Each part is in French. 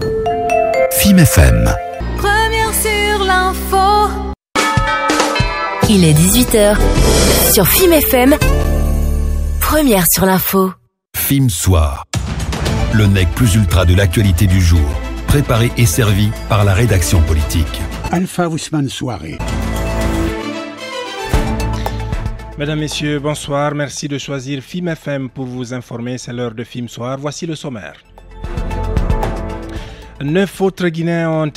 FIM FM. Première sur l'info. Il est 18h sur FIM FM. Première sur l'info. FIM Soir. Le nec plus ultra de l'actualité du jour. Préparé et servi par la rédaction politique. Alpha Ousmane Soirée. Mesdames, Messieurs, bonsoir. Merci de choisir FIM FM pour vous informer. C'est l'heure de FIM Soir. Voici le sommaire. 9 autres Guinéens ont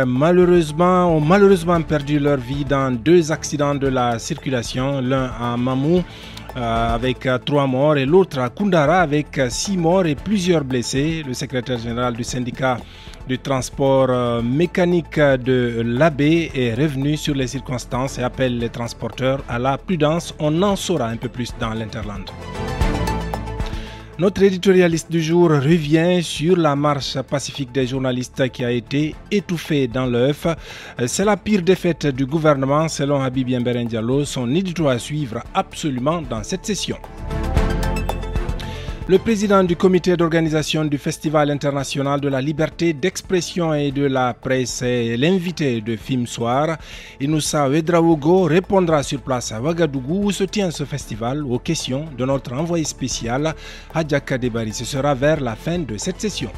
malheureusement perdu leur vie dans 2 accidents de la circulation, l'un à Mamou avec 3 morts et l'autre à Koundara avec 6 morts et plusieurs blessés. Le secrétaire général du syndicat du transport mécanique de l'Abbé est revenu sur les circonstances et appelle les transporteurs à la prudence. On en saura un peu plus dans l'Interland. Notre éditorialiste du jour revient sur la marche pacifique des journalistes qui a été étouffée dans l'œuf. C'est la pire défaite du gouvernement selon Habib Mberen Diallo. Son édito à suivre absolument dans cette session. Le président du comité d'organisation du Festival international de la liberté d'expression et de la presse est l'invité de FIM Soir. Inoussa Ouedraogo répondra sur place à Ouagadougou où se tient ce festival aux questions de notre envoyé spécial Hadjaka Debari. Ce sera vers la fin de cette session.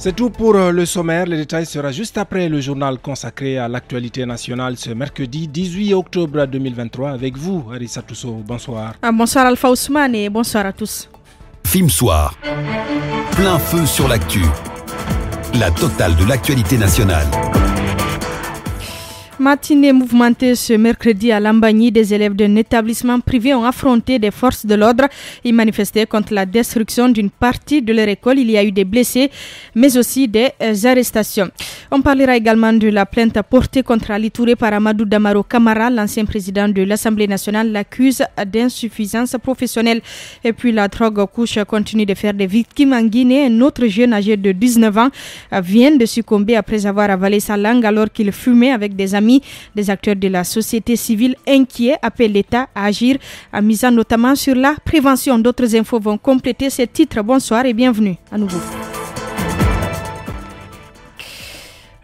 C'est tout pour le sommaire. Le détail sera juste après le journal consacré à l'actualité nationale ce mercredi 18 octobre 2023. Avec vous, Arissa Tousso. Bonsoir. Bonsoir Alpha Ousmane et bonsoir à tous. FIM Soir. Plein feu sur l'actu. La totale de l'actualité nationale. Matinée mouvementée ce mercredi à Lambagny, des élèves d'un établissement privé ont affronté des forces de l'ordre et manifesté contre la destruction d'une partie de leur école. Il y a eu des blessés, mais aussi des arrestations. On parlera également de la plainte portée contre Ali Touré par Amadou Damaro Camara. L'ancien président de l'Assemblée nationale l'accuse d'insuffisance professionnelle. Et puis la drogue couche continue de faire des victimes en Guinée. Un autre jeune âgé de 19 ans vient de succomber après avoir avalé sa langue alors qu'il fumait avec des amis. Des acteurs de la société civile inquiets appellent l'État à agir, en misant notamment sur la prévention. D'autres infos vont compléter ces titres. Bonsoir et bienvenue à nouveau.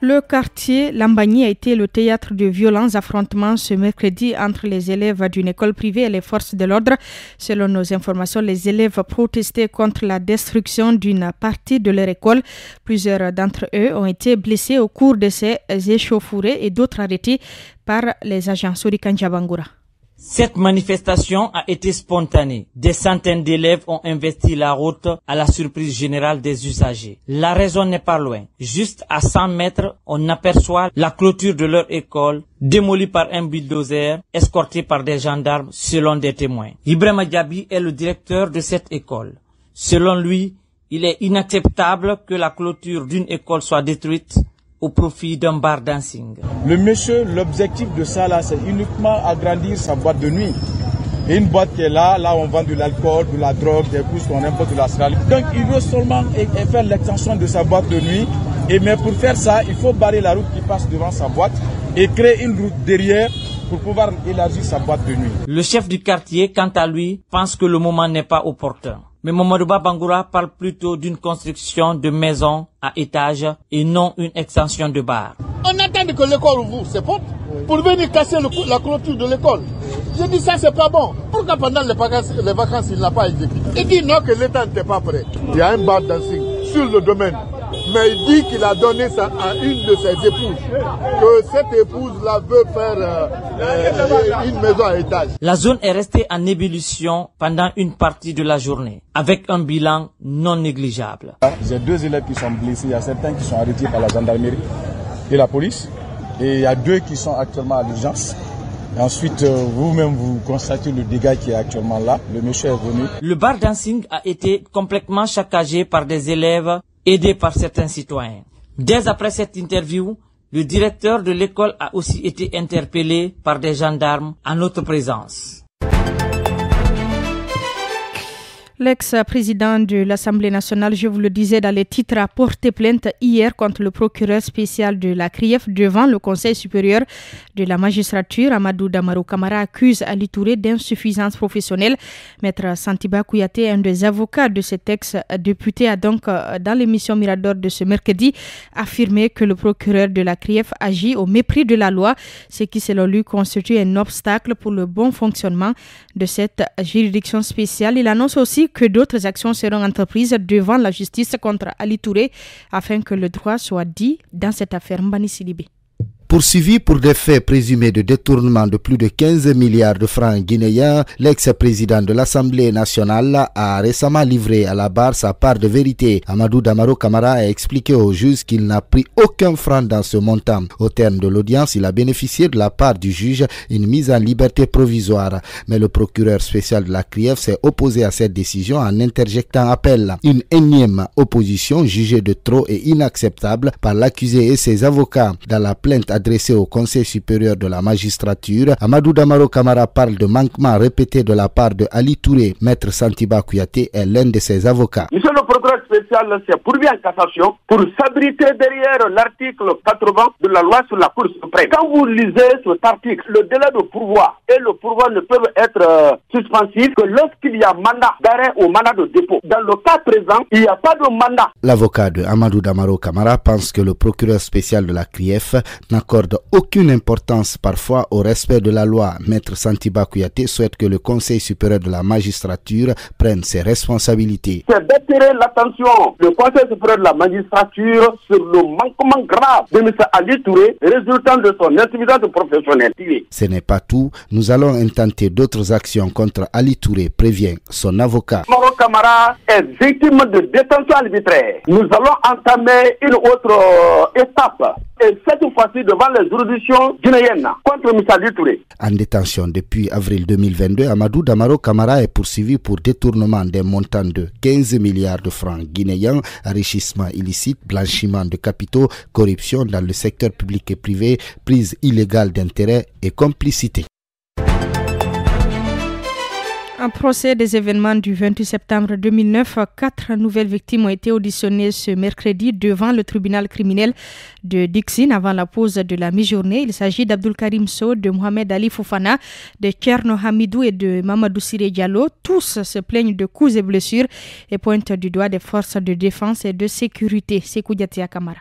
Le quartier Lambagny a été le théâtre de violents affrontements ce mercredi entre les élèves d'une école privée et les forces de l'ordre. Selon nos informations, les élèves protestaient contre la destruction d'une partie de leur école. Plusieurs d'entre eux ont été blessés au cours de ces échauffourées et d'autres arrêtés par les agents. Sorikan Djabangoura. Cette manifestation a été spontanée. Des centaines d'élèves ont investi la route à la surprise générale des usagers. La raison n'est pas loin. Juste à 100 mètres, on aperçoit la clôture de leur école, démolie par un bulldozer, escortée par des gendarmes selon des témoins. Ibrahima Diaby est le directeur de cette école. Selon lui, il est inacceptable que la clôture d'une école soit détruite au profit d'un bar dancing. Le monsieur, l'objectif de ça là, c'est uniquement agrandir sa boîte de nuit. Et une boîte qui est là on vend de l'alcool, de la drogue, des couches, on importe de la srali. Donc il veut seulement faire l'extension de sa boîte de nuit. Mais pour faire ça, il faut barrer la route qui passe devant sa boîte et créer une route derrière pour pouvoir élargir sa boîte de nuit. Le chef du quartier, quant à lui, pense que le moment n'est pas opportun. Mais Mamadouba Bangoura parle plutôt d'une construction de maisons à étages et non une extension de bar. On attend que l'école ouvre ses portes pour venir casser la clôture de l'école. Je dis ça, c'est pas bon. Pourquoi pendant les vacances, il n'a pas exécuté? Il dit non, que l'État n'était pas prêt. Il y a un bar dancing sur le domaine. Mais il dit qu'il a donné ça à une de ses épouses. Que cette épouse-là veut faire une maison à étage. La zone est restée en ébullition pendant une partie de la journée, avec un bilan non négligeable. J'ai 2 élèves qui sont blessés. Il y a certains qui sont arrêtés par la gendarmerie et la police. Et il y a 2 qui sont actuellement à l'urgence. Et ensuite, vous-même, vous constatez le dégât qui est actuellement là. Le monsieur est venu. Le bar dancing a été complètement saccagé par des élèves aidés par certains citoyens. Dès après cette interview, le directeur de l'école a aussi été interpellé par des gendarmes en notre présence. L'ex-président de l'Assemblée nationale, je vous le disais dans les titres, a porté plainte hier contre le procureur spécial de la CRIEF devant le Conseil supérieur de la magistrature. Amadou Damaro Camara accuse Ali Touré d'insuffisance professionnelle. Maître Santiba Kouyaté, un des avocats de cet ex-député, a donc, dans l'émission Mirador de ce mercredi, affirmé que le procureur de la CRIEF agit au mépris de la loi, ce qui, selon lui, constitue un obstacle pour le bon fonctionnement de cette juridiction spéciale. Il annonce aussi que d'autres actions seront entreprises devant la justice contre Ali Touré afin que le droit soit dit dans cette affaire. Mbani Sidibé. Poursuivi pour des faits présumés de détournement de plus de 15 milliards de francs guinéens, l'ex-président de l'Assemblée nationale a récemment livré à la barre sa part de vérité. Amadou Damaro Camara a expliqué au juge qu'il n'a pris aucun franc dans ce montant. Au terme de l'audience, il a bénéficié de la part du juge une mise en liberté provisoire. Mais le procureur spécial de la CRIEF s'est opposé à cette décision en interjectant appel. Une énième opposition jugée de trop et inacceptable par l'accusé et ses avocats. Dans la plainte adressé au Conseil supérieur de la magistrature, Amadou Damaro Camara parle de manquements répétés de la part de Ali Touré. Maître Santiba Kouyaté est l'un de ses avocats. Monsieur le procureur spécial s'est pourvu en cassation pour s'abriter derrière l'article 80 de la loi sur la Cour suprême. Quand vous lisez cet article, le délai de pourvoi et le pourvoi ne peuvent être suspensifs que lorsqu'il y a mandat d'arrêt ou mandat de dépôt. Dans le cas présent, il n'y a pas de mandat. L'avocat de Amadou Damaro Camara pense que le procureur spécial de la CRIEF n'accorde aucune importance parfois au respect de la loi. Maître Santiba Kouyaté souhaite que le Conseil supérieur de la magistrature prenne ses responsabilités. C'est d'attirer l'attention du Conseil supérieur de la magistrature sur le manquement grave de M. Ali Touré résultant de son insuffisance professionnelle. Ce n'est pas tout. Nous allons intenter d'autres actions contre Ali Touré, prévient son avocat. Damaro Camara est victime de détention arbitraire. Nous allons entamer une autre étape. Et cette fois-ci devant les juridictions guinéennes contre M. Ali Touré. En détention depuis avril 2022, Amadou Damaro Camara est poursuivi pour détournement d'un montant de 15 milliards de francs guinéens, enrichissement illicite, blanchiment de capitaux, corruption dans le secteur public et privé, prise illégale d'intérêts et complicité. En procès des événements du 28 septembre 2009, 4 nouvelles victimes ont été auditionnées ce mercredi devant le tribunal criminel de Dixine avant la pause de la mi-journée. Il s'agit d'Abdul Karim Sow, de Mohamed Ali Fofana, de Tcherno Hamidou et de Mamadou Siré Diallo. Tous se plaignent de coups et blessures et pointent du doigt des forces de défense et de sécurité. Sekou Diatia Kamara.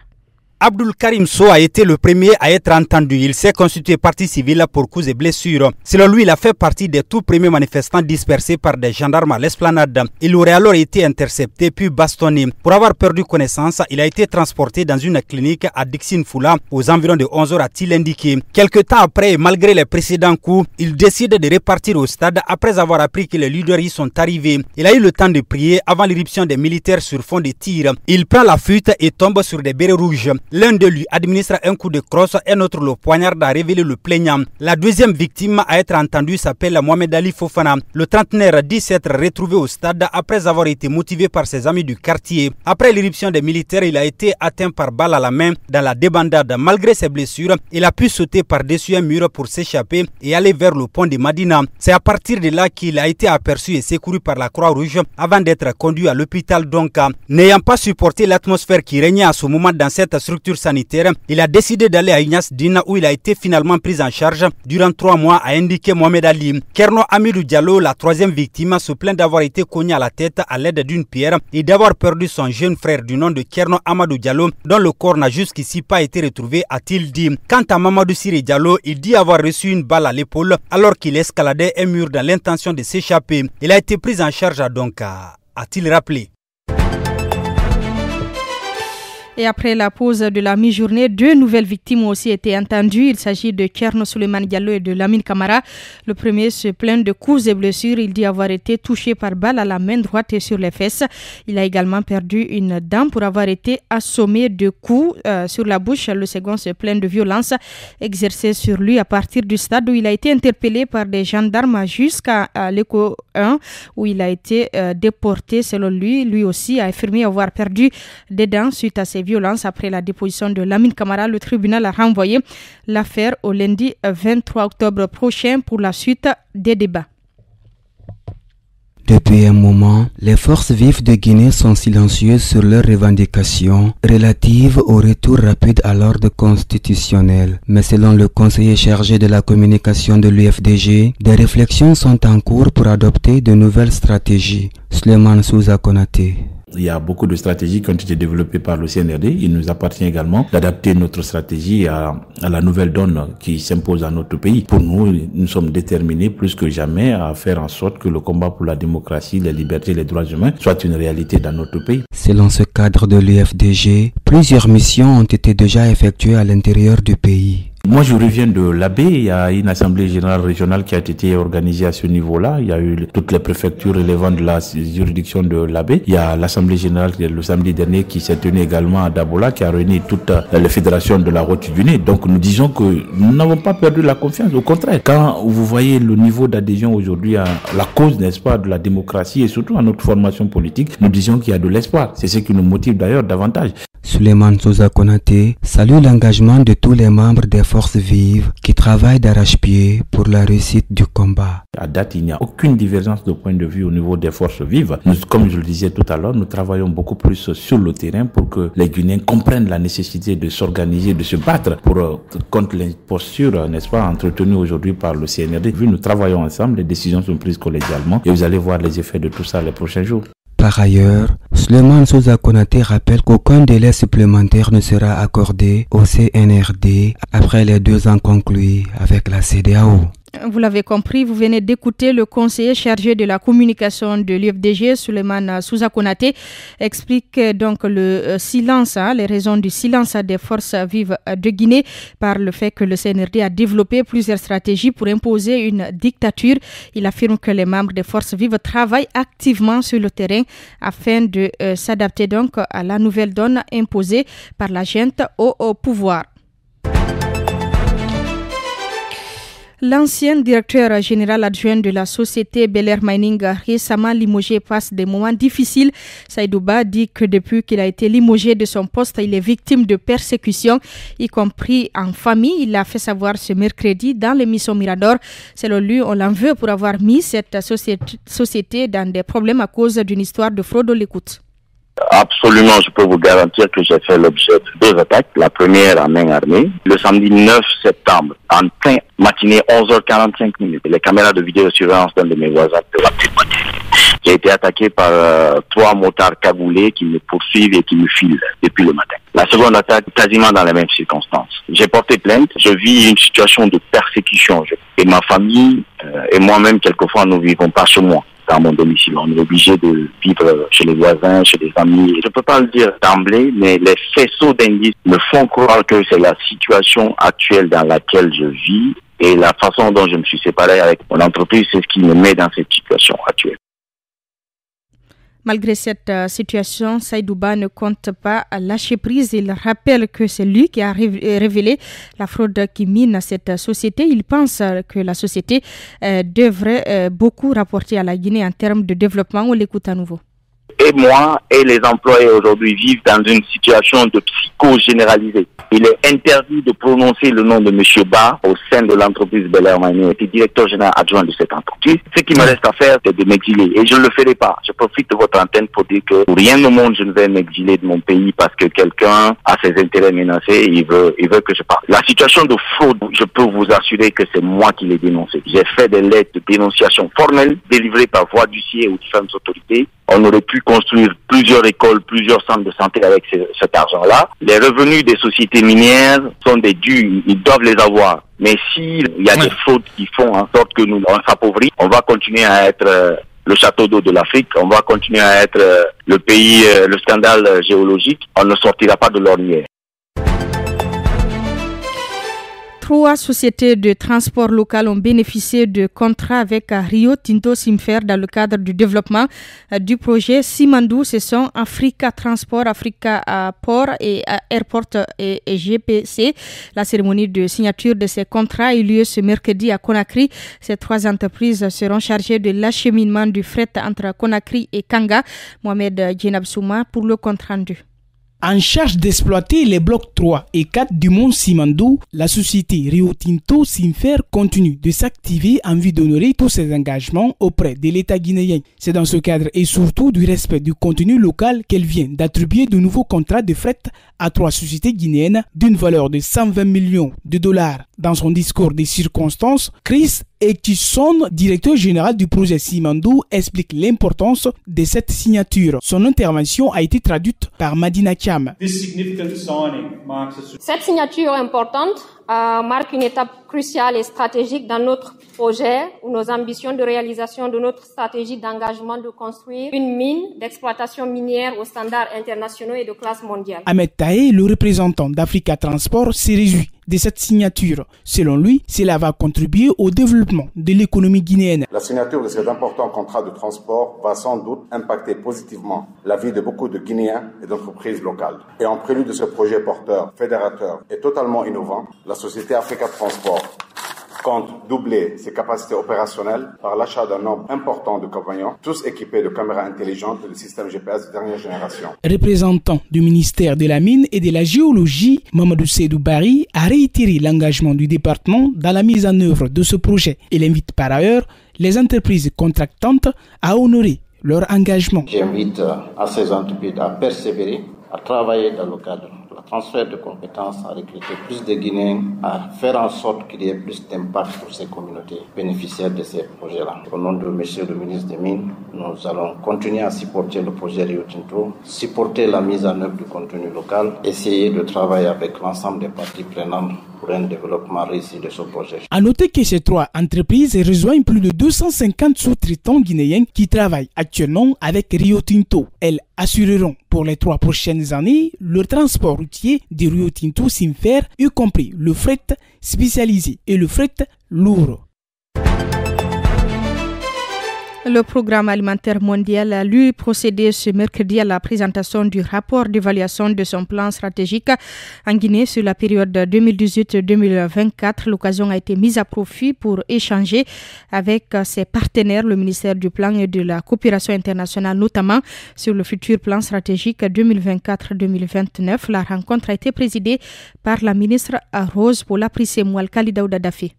Abdul Karim Sow a été le premier à être entendu. Il s'est constitué partie civile pour coups et blessures. Selon lui, il a fait partie des tout premiers manifestants dispersés par des gendarmes à l'esplanade. Il aurait alors été intercepté puis bastonné. Pour avoir perdu connaissance, il a été transporté dans une clinique à Dixine-Foula aux environs de 11h, a-t-il indiqué. Quelque temps après, malgré les précédents coups, il décide de repartir au stade après avoir appris que les leaders y sont arrivés. Il a eu le temps de prier avant l'irruption des militaires sur fond de tir. Il prend la fuite et tombe sur des bérets rouges. L'un de lui administre un coup de crosse et l'autre le poignarde, a révélé le plaignant. La deuxième victime à être entendue s'appelle Mohamed Ali Fofana. Le trentenaire dit s'être retrouvé au stade après avoir été motivé par ses amis du quartier. Après l'irruption des militaires, il a été atteint par balle à la main dans la débandade. Malgré ses blessures, il a pu sauter par-dessus un mur pour s'échapper et aller vers le pont de Madina. C'est à partir de là qu'il a été aperçu et secouru par la Croix-Rouge avant d'être conduit à l'hôpital Donka. N'ayant pas supporté l'atmosphère qui régnait à ce moment dans cette structure sanitaire, il a décidé d'aller à Ignace Dina où il a été finalement pris en charge durant 3 mois, a indiqué Mohamed Ali. Tcherno Hamidou Diallo, la troisième victime, se plaint d'avoir été cogné à la tête à l'aide d'une pierre et d'avoir perdu son jeune frère du nom de Tcherno Amadou Diallo dont le corps n'a jusqu'ici pas été retrouvé, a-t-il dit. Quant à Mamadou Siré Diallo, il dit avoir reçu une balle à l'épaule alors qu'il escaladait un mur dans l'intention de s'échapper. Il a été pris en charge à Donka, a-t-il rappelé. Et après la pause de la mi-journée, 2 nouvelles victimes ont aussi été entendues. Il s'agit de Tcherno Souleymane Diallo et de Lamine Camara. Le premier se plaint de coups et blessures. Il dit avoir été touché par balle à la main droite et sur les fesses. Il a également perdu une dent pour avoir été assommé de coups sur la bouche. Le second se plaint de violences exercées sur lui à partir du stade où il a été interpellé par des gendarmes jusqu'à l'Éco 1 où il a été déporté. Selon lui, lui aussi a affirmé avoir perdu des dents suite à ces violences. Après la déposition de Lamine Camara, le tribunal a renvoyé l'affaire au lundi 23 octobre prochain pour la suite des débats. Depuis un moment, les forces vives de Guinée sont silencieuses sur leurs revendications relatives au retour rapide à l'ordre constitutionnel. Mais selon le conseiller chargé de la communication de l'UFDG, des réflexions sont en cours pour adopter de nouvelles stratégies. Souleymane Souza Konaté. Il y a beaucoup de stratégies qui ont été développées par le CNRD. Il nous appartient également d'adapter notre stratégie à la nouvelle donne qui s'impose à notre pays. Pour nous, nous sommes déterminés plus que jamais à faire en sorte que le combat pour la démocratie, les libertés et les droits humains soit une réalité dans notre pays. Selon ce cadre de l'UFDG, plusieurs missions ont été déjà effectuées à l'intérieur du pays. Moi, je reviens de l'Abbé. Il y a une assemblée générale régionale qui a été organisée à ce niveau-là. Il y a eu toutes les préfectures relevant de la juridiction de l'Abbé. Il y a l'assemblée générale le samedi dernier qui s'est tenue également à Dabola, qui a réuni toutes les fédérations de la Route du Nez. Donc, nous disons que nous n'avons pas perdu la confiance. Au contraire, quand vous voyez le niveau d'adhésion aujourd'hui à la cause, n'est-ce pas, de la démocratie et surtout à notre formation politique, nous disons qu'il y a de l'espoir. C'est ce qui nous motive d'ailleurs davantage. Souleymane Souza Konaté salue l'engagement de tous les membres des forces vives qui travaillent d'arrache-pied pour la réussite du combat. À date, il n'y a aucune divergence de point de vue au niveau des forces vives. Nous, comme je le disais tout à l'heure, nous travaillons beaucoup plus sur le terrain pour que les Guinéens comprennent la nécessité de s'organiser, de se battre contre l'imposture, n'est-ce pas, entretenue aujourd'hui par le CNRD. Nous travaillons ensemble, les décisions sont prises collégialement et vous allez voir les effets de tout ça les prochains jours. Par ailleurs, Souleymane Souza Konaté rappelle qu'aucun délai supplémentaire ne sera accordé au CNRD après les 2 ans conclus avec la CEDEAO. Vous l'avez compris, vous venez d'écouter le conseiller chargé de la communication de l'UFDG, Souleymane Souza Konaté, explique donc le silence, les raisons du silence des forces vives de Guinée par le fait que le CNRD a développé plusieurs stratégies pour imposer une dictature. Il affirme que les membres des forces vives travaillent activement sur le terrain afin de s'adapter donc à la nouvelle donne imposée par la junte au pouvoir. L'ancien directeur général adjoint de la société Bel Air Mining, récemment limogé, passe des moments difficiles. Saïdou Ba dit que depuis qu'il a été limogé de son poste, il est victime de persécutions, y compris en famille. Il l'a fait savoir ce mercredi dans l'émission Mirador. Selon lui, on l'en veut pour avoir mis cette société dans des problèmes à cause d'une histoire de fraude. On l'écoute. Absolument, je peux vous garantir que j'ai fait l'objet de 2 attaques. La première en main armée, le samedi 9 septembre, en plein matinée, 11h45. Les caméras de vidéosurveillance d'un de mes voisins de la témoigner. J'ai été attaqué par 3 motards cagoulés qui me poursuivent et qui me filent depuis le matin. La seconde attaque, quasiment dans les mêmes circonstances. J'ai porté plainte, je vis une situation de persécution. Et ma famille et moi-même, quelquefois, nous vivons pas chez moi. Dans mon domicile, on est obligé de vivre chez les voisins, chez des amis. Je peux pas le dire d'emblée, mais les faisceaux d'indices me font croire que c'est la situation actuelle dans laquelle je vis et la façon dont je me suis séparé avec mon entreprise, c'est ce qui me met dans cette situation actuelle. Malgré cette situation, Saïdou Ba ne compte pas lâcher prise. Il rappelle que c'est lui qui a révélé la fraude qui mine cette société. Il pense que la société devrait beaucoup rapporter à la Guinée en termes de développement. On l'écoute à nouveau. Et moi et les employés aujourd'hui vivent dans une situation de psychose généralisée. Il est interdit de prononcer le nom de M. Ba au sein de l'entreprise Bel Air Mining. Il était directeur général adjoint de cette entreprise. Ce qui me reste à faire, c'est de m'exiler. Et je ne le ferai pas. Je profite de votre antenne pour dire que pour rien au monde, je ne vais m'exiler de mon pays parce que quelqu'un a ses intérêts menacés et il veut que je parte. La situation de fraude, je peux vous assurer que c'est moi qui l'ai dénoncée. J'ai fait des lettres de dénonciation formelles délivrées par voie d'huissier aux différentes autorités. On aurait pu construire plusieurs écoles, plusieurs centres de santé avec cet argent-là. Les revenus des sociétés minières sont des dus, ils doivent les avoir. Mais s'il y a des fraudes qui font en sorte que nous on s'appauvrit, on va continuer à être le château d'eau de l'Afrique, on va continuer à être le pays, le scandale géologique, on ne sortira pas de l'ornière. 3 sociétés de transport local ont bénéficié de contrats avec Rio Tinto Simfer dans le cadre du développement du projet Simandou. Ce sont Africa Transport, Africa Port et Airport et GPC. La cérémonie de signature de ces contrats a eu lieu ce mercredi à Conakry. Ces 3 entreprises seront chargées de l'acheminement du fret entre Conakry et Kanga. Mohamed Djenab Souma pour le compte rendu. En charge d'exploiter les blocs 3 et 4 du mont Simandou, la société Rio Tinto Simfer continue de s'activer en vue d'honorer tous ses engagements auprès de l'État guinéen. C'est dans ce cadre et surtout du respect du contenu local qu'elle vient d'attribuer de nouveaux contrats de fret à 3 sociétés guinéennes d'une valeur de 120 millions de dollars. Dans son discours des circonstances, Chris Etchison, directeur général du projet Simandou, explique l'importance de cette signature. Son intervention a été traduite par Madina Cham. Cette signature importante marque une étape cruciale et stratégique dans notre projet ou nos ambitions de réalisation de notre stratégie d'engagement de construire une mine d'exploitation minière aux standards internationaux et de classe mondiale. Ahmed Tahe, le représentant d'Africa Transport, s'est réjoui de cette signature. Selon lui, cela va contribuer au développement de l'économie guinéenne. La signature de cet important contrat de transport va sans doute impacter positivement la vie de beaucoup de Guinéens et d'entreprises locales. Et en prélude de ce projet porteur, fédérateur et totalement innovant, la société Africa Transport compte doubler ses capacités opérationnelles par l'achat d'un nombre important de camions, tous équipés de caméras intelligentes et de systèmes GPS de dernière génération. Représentant du ministère de la Mine et de la Géologie, Mamadou Seydou Bari a réitéré l'engagement du département dans la mise en œuvre de ce projet. Il invite par ailleurs les entreprises contractantes à honorer leur engagement. J'invite à ces entreprises à persévérer, à travailler dans le cadre de la transfert de compétences, à recruter plus de Guinéens, à faire en sorte qu'il y ait plus d'impact pour ces communautés bénéficiaires de ces projets-là. Au nom de Monsieur le ministre des Mines, nous allons continuer à supporter le projet Rio Tinto, supporter la mise en œuvre du contenu local, essayer de travailler avec l'ensemble des parties prenantes pour un développement réussi de ce projet. À noter que ces 3 entreprises rejoignent plus de 250 sous-traitants guinéens qui travaillent actuellement avec Rio Tinto. Elles assureront pour les 3 prochaines années le transport routier de Rio Tinto Simfer, y compris le fret spécialisé et le fret lourd. Le programme alimentaire mondial a lui procédé ce mercredi à la présentation du rapport d'évaluation de son plan stratégique en Guinée sur la période 2018-2024. L'occasion a été mise à profit pour échanger avec ses partenaires, le ministère du Plan et de la Coopération internationale, notamment sur le futur plan stratégique 2024-2029. La rencontre a été présidée par la ministre Rose Pola Prissemoual Kalidaouda Daffé.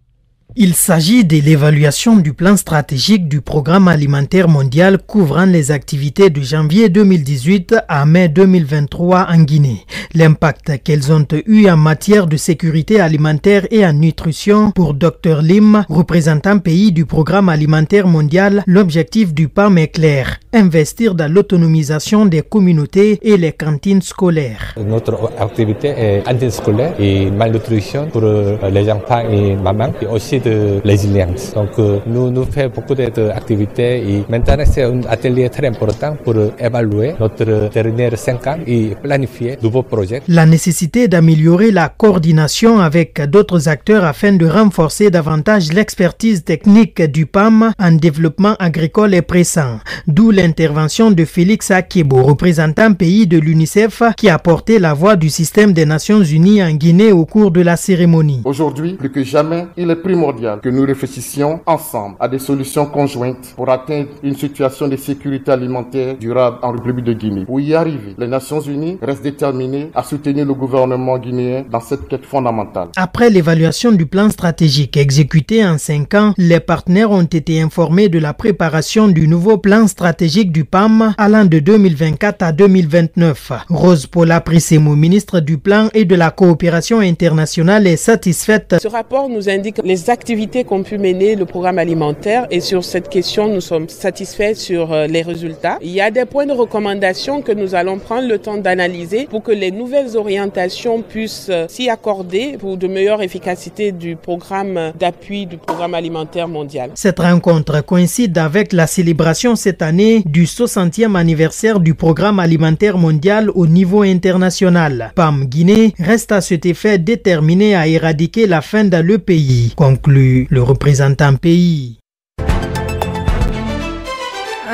Il s'agit de l'évaluation du plan stratégique du programme alimentaire mondial couvrant les activités de janvier 2018 à mai 2023 en Guinée. L'impact qu'elles ont eu en matière de sécurité alimentaire et en nutrition. Pour Dr Lim, représentant pays du programme alimentaire mondial, l'objectif du PAM est clair: investir dans l'autonomisation des communautés et les cantines scolaires. Notre activité est anti-scolaire et malnutrition pour les enfants et mamans, et aussi de résilience. Donc nous faisons beaucoup d'activités et maintenant c'est un atelier très important pour évaluer notre dernière 5 ans et planifier de nouveaux projets. La nécessité d'améliorer la coordination avec d'autres acteurs afin de renforcer davantage l'expertise technique du PAM en développement agricole est pressant. D'où l'intervention de Félix Akebo, représentant pays de l'UNICEF, qui a porté la voix du système des Nations Unies en Guinée au cours de la cérémonie. Aujourd'hui, plus que jamais, il est primordial que nous réfléchissions ensemble à des solutions conjointes pour atteindre une situation de sécurité alimentaire durable en République de Guinée. Pour y arriver, les Nations Unies restent déterminées à soutenir le gouvernement guinéen dans cette quête fondamentale. Après l'évaluation du plan stratégique exécuté en 5 ans, les partenaires ont été informés de la préparation du nouveau plan stratégique du PAM allant de 2024 à 2029. Rose Pola Prissemoual, ministre du Plan et de la Coopération internationale, est satisfaite. Ce rapport nous indique les activités qu'ont pu mener le programme alimentaire et sur cette question, nous sommes satisfaits sur les résultats. Il y a des points de recommandation que nous allons prendre le temps d'analyser pour que les nouvelles orientations puissent s'y accorder pour de meilleure efficacité du programme d'appui du programme alimentaire mondial. Cette rencontre coïncide avec la célébration cette année du 60e anniversaire du programme alimentaire mondial au niveau international. PAM Guinée reste à cet effet déterminé à éradiquer la faim dans le pays, conclut le représentant pays.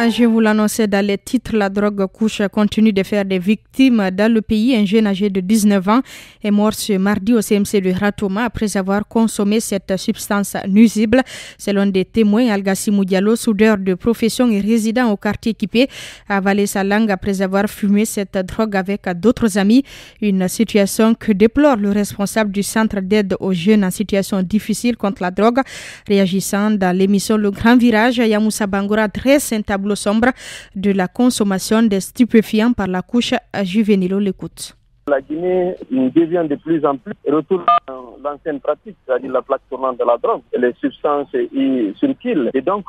Je vous l'annonçais dans les titres, la drogue couche continue de faire des victimes dans le pays. Un jeune âgé de 19 ans est mort ce mardi au CMC de Ratouma après avoir consommé cette substance nuisible. Selon des témoins, Algassimou Diallo, soudeur de profession et résident au quartier équipé, a avalé sa langue après avoir fumé cette drogue avec d'autres amis. Une situation que déplore le responsable du centre d'aide aux jeunes en situation difficile contre la drogue. Réagissant dans l'émission Le Grand Virage, Yamoussa Bangoura dresse un tableau sombre de la consommation des stupéfiants par la couche juvénile. On l'écoute. La Guinée devient de plus en plus retourne dans l'ancienne pratique, c'est-à-dire la plaque tournante de la drogue. Les substances y circulent. Et donc,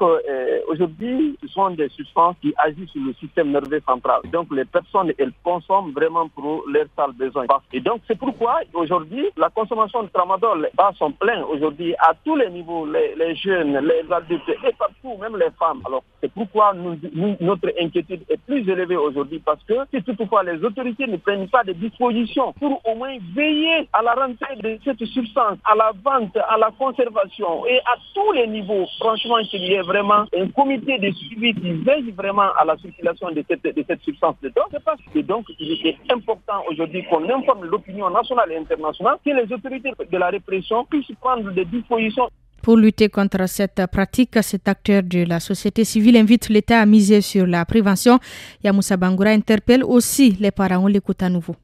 aujourd'hui, ce sont des substances qui agissent sur le système nerveux central. Donc, les personnes, elles consomment vraiment pour leurs sales besoins. Et donc, c'est pourquoi, aujourd'hui, la consommation de tramadol bat son plein aujourd'hui à tous les niveaux, les jeunes, les adultes et partout, même les femmes. Alors, c'est pourquoi notre inquiétude est plus élevée aujourd'hui parce que si toutefois les autorités ne prennent pas des dispositions pour au moins veiller à la rentrée de cette substance, à la vente, à la conservation et à tous les niveaux. Franchement, qu'il y ait vraiment un comité de suivi qui veille vraiment à la circulation de cette substance de drogue. C'est parce que donc il est important aujourd'hui qu'on informe l'opinion nationale et internationale que les autorités de la répression puissent prendre des dispositions. Pour lutter contre cette pratique, cet acteur de la société civile invite l'État à miser sur la prévention. Yamoussa Bangoura interpelle aussi les parents. On l'écoute à nouveau.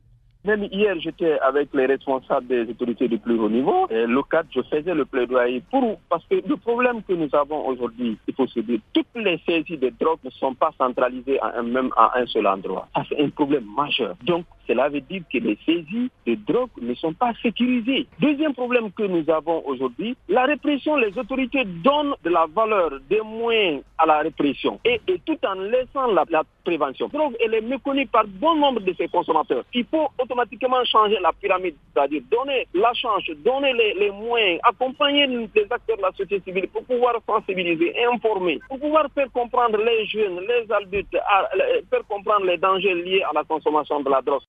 Même hier, j'étais avec les responsables des autorités du plus haut niveau. Et le cadre, je faisais le plaidoyer parce que le problème que nous avons aujourd'hui, il faut se dire, toutes les saisies de drogue ne sont pas centralisées à un seul endroit. Ça, c'est un problème majeur. Donc, cela veut dire que les saisies de drogue ne sont pas sécurisées. Deuxième problème que nous avons aujourd'hui, la répression, les autorités donnent de la valeur, des moyens à la répression et tout en laissant la prévention. La drogue, elle est méconnue par bon nombre de ses consommateurs. Il faut automatiquement changer la pyramide, c'est-à-dire donner la chance, donner les moyens, accompagner les acteurs de la société civile pour pouvoir sensibiliser, informer, pour pouvoir faire comprendre les jeunes, les adultes, faire comprendre les dangers liés à la consommation de la drogue.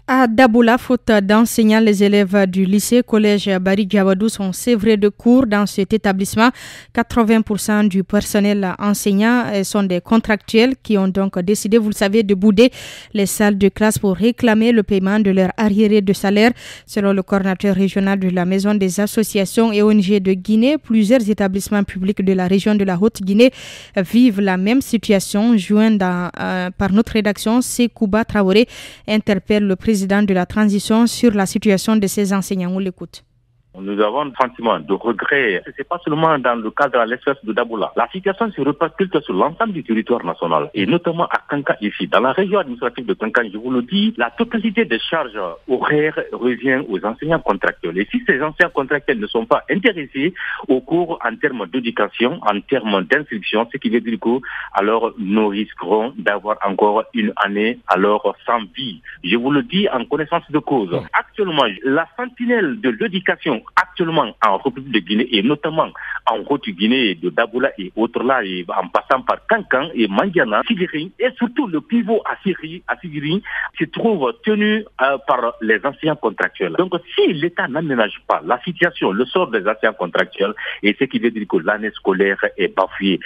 À Daboula, faute d'enseignants, les élèves du lycée collège Bari Diawadou sont sévrés de cours dans cet établissement. 80% du personnel enseignant sont des contractuels qui ont donc décidé, vous le savez, de bouder les salles de classe pour réclamer le paiement de leur arriéré de salaire. Selon le coordinateur régional de la Maison des associations et ONG de Guinée, plusieurs établissements publics de la région de la Haute-Guinée vivent la même situation. Joint par notre rédaction, Sekouba Traoré interpelle le président de la transition sur la situation de ces enseignants. On l'écoute. Nous avons un sentiment de regret. C'est pas seulement dans le cadre de l'espèce de Daboula. La situation se répercute sur l'ensemble du territoire national et notamment à Kankan ici. Dans la région administrative de Kankan, je vous le dis, la totalité des charges horaires revient aux enseignants contractuels. Et si ces enseignants contractuels ne sont pas intéressés au cours en termes d'éducation, en termes d'instruction, ce qui veut dire que alors nous risquerons d'avoir encore une année alors sans vie. Je vous le dis en connaissance de cause. Actuellement, la sentinelle de l'éducation actuellement en République de Guinée et notamment en Haute-Guinée, de Daboula et autres là, et en passant par Kankan et Mandiana, Sigiri, et surtout le pivot à Sigiri se trouve tenu par les enseignants contractuels. Donc si l'État n'aménage pas la situation, le sort des enseignants contractuels, et ce qui veut dire que l'année scolaire est bafouée.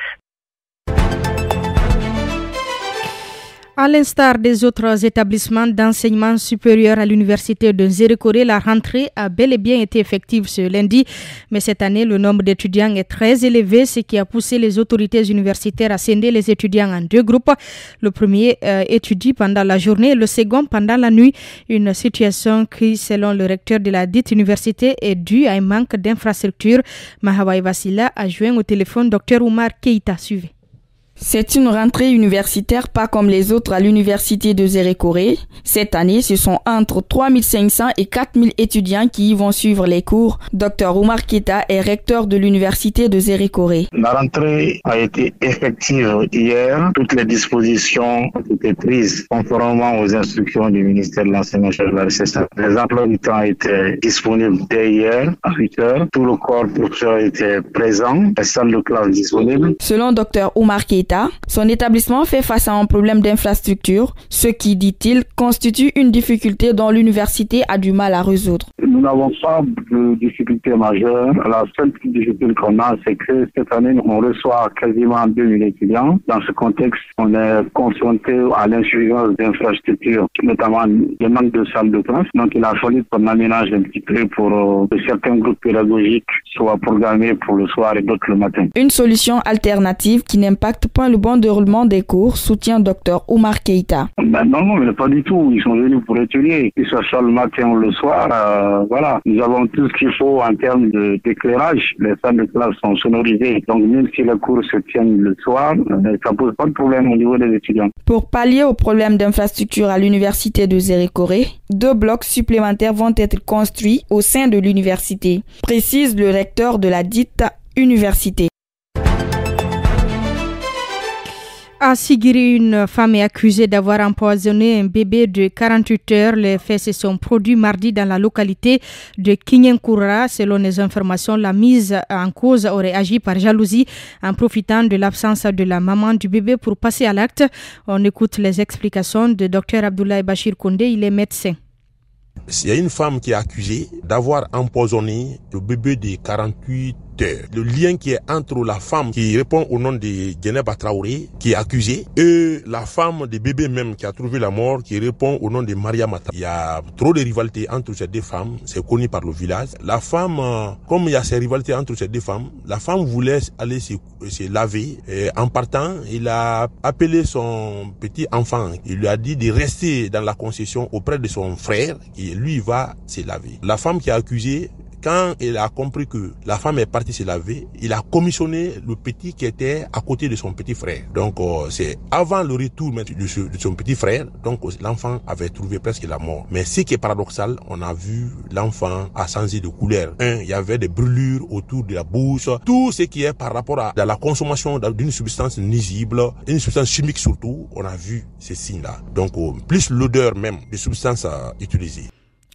À l'instar des autres établissements d'enseignement supérieur à l'université de Zérékoré, la rentrée a bel et bien été effective ce lundi. Mais cette année, le nombre d'étudiants est très élevé, ce qui a poussé les autorités universitaires à scinder les étudiants en deux groupes. Le premier étudie pendant la journée et le second pendant la nuit. Une situation qui, selon le recteur de la dite université, est due à un manque d'infrastructures. Mahawai Vassila a joint au téléphone Dr Oumar Keïta. Suivez. C'est une rentrée universitaire pas comme les autres à l'université de Zérékoré. Cette année, ce sont entre 3500 et 4000 étudiants qui y vont suivre les cours. Dr Oumar Keïta est recteur de l'université de Zérékoré. La rentrée a été effective hier. Toutes les dispositions ont été prises conformément aux instructions du ministère de l'Enseignement supérieur. Les emplois du temps étaient disponibles dès hier à 8h. Tout le corps professeur était présent. Les salles de classe disponibles. Selon Dr Oumar Keïta, Keita, son établissement fait face à un problème d'infrastructure, ce qui, dit-il, constitue une difficulté dont l'université a du mal à résoudre. Nous n'avons pas de difficultés majeures. La seule difficulté qu'on a, c'est que cette année, on reçoit quasiment 2000 étudiants. Dans ce contexte, on est confronté à l'insuffisance d'infrastructures, notamment le manque de salles de classe. Donc, il a fallu qu'on aménage un petit peu pour que certains groupes pédagogiques soient programmés pour le soir et d'autres le matin. Une solution alternative qui n'impacte pas le bon déroulement des cours, soutient Dr Oumar Keita. Non, mais pas du tout. Ils sont venus pour étudier, que ce soit le matin ou le soir. Voilà, nous avons tout ce qu'il faut en termes d'éclairage. Les salles de classe sont sonorisées. Donc, même si les cours se tiennent le soir, ça pose pas de problème au niveau des étudiants. Pour pallier au problème d'infrastructure à l'université de Zérékoré, 2 blocs supplémentaires vont être construits au sein de l'université, précise le recteur de la dite université. À Sigiri, une femme est accusée d'avoir empoisonné un bébé de 48 heures. Les faits se sont produits mardi dans la localité de Kinyenkoura. Selon les informations, la mise en cause aurait agi par jalousie en profitant de l'absence de la maman du bébé pour passer à l'acte. On écoute les explications de Dr Abdoulaye Bachir Koundé, il est médecin. Il y a une femme qui est accusée d'avoir empoisonné le bébé de 48 heures. Le lien qui est entre la femme qui répond au nom de Djeneba Traoré, qui est accusée, et la femme du bébé même qui a trouvé la mort, qui répond au nom de Maria Mata. Il y a trop de rivalités entre ces deux femmes, c'est connu par le village. La femme, comme il y a ces rivalités entre ces deux femmes, la femme voulait aller se laver. Et en partant, il a appelé son petit enfant. Il lui a dit de rester dans la concession auprès de son frère, qui lui va se laver. La femme qui est accusée, quand il a compris que la femme est partie se laver, il a commissionné le petit qui était à côté de son petit frère. Donc c'est avant le retour de son petit frère, donc l'enfant avait trouvé presque la mort. Mais ce qui est paradoxal, on a vu l'enfant a changé de couleur. Il y avait des brûlures autour de la bouche, tout ce qui est par rapport à la consommation d'une substance nuisible, une substance chimique surtout, on a vu ces signes-là. Donc plus l'odeur même des substances utilisées.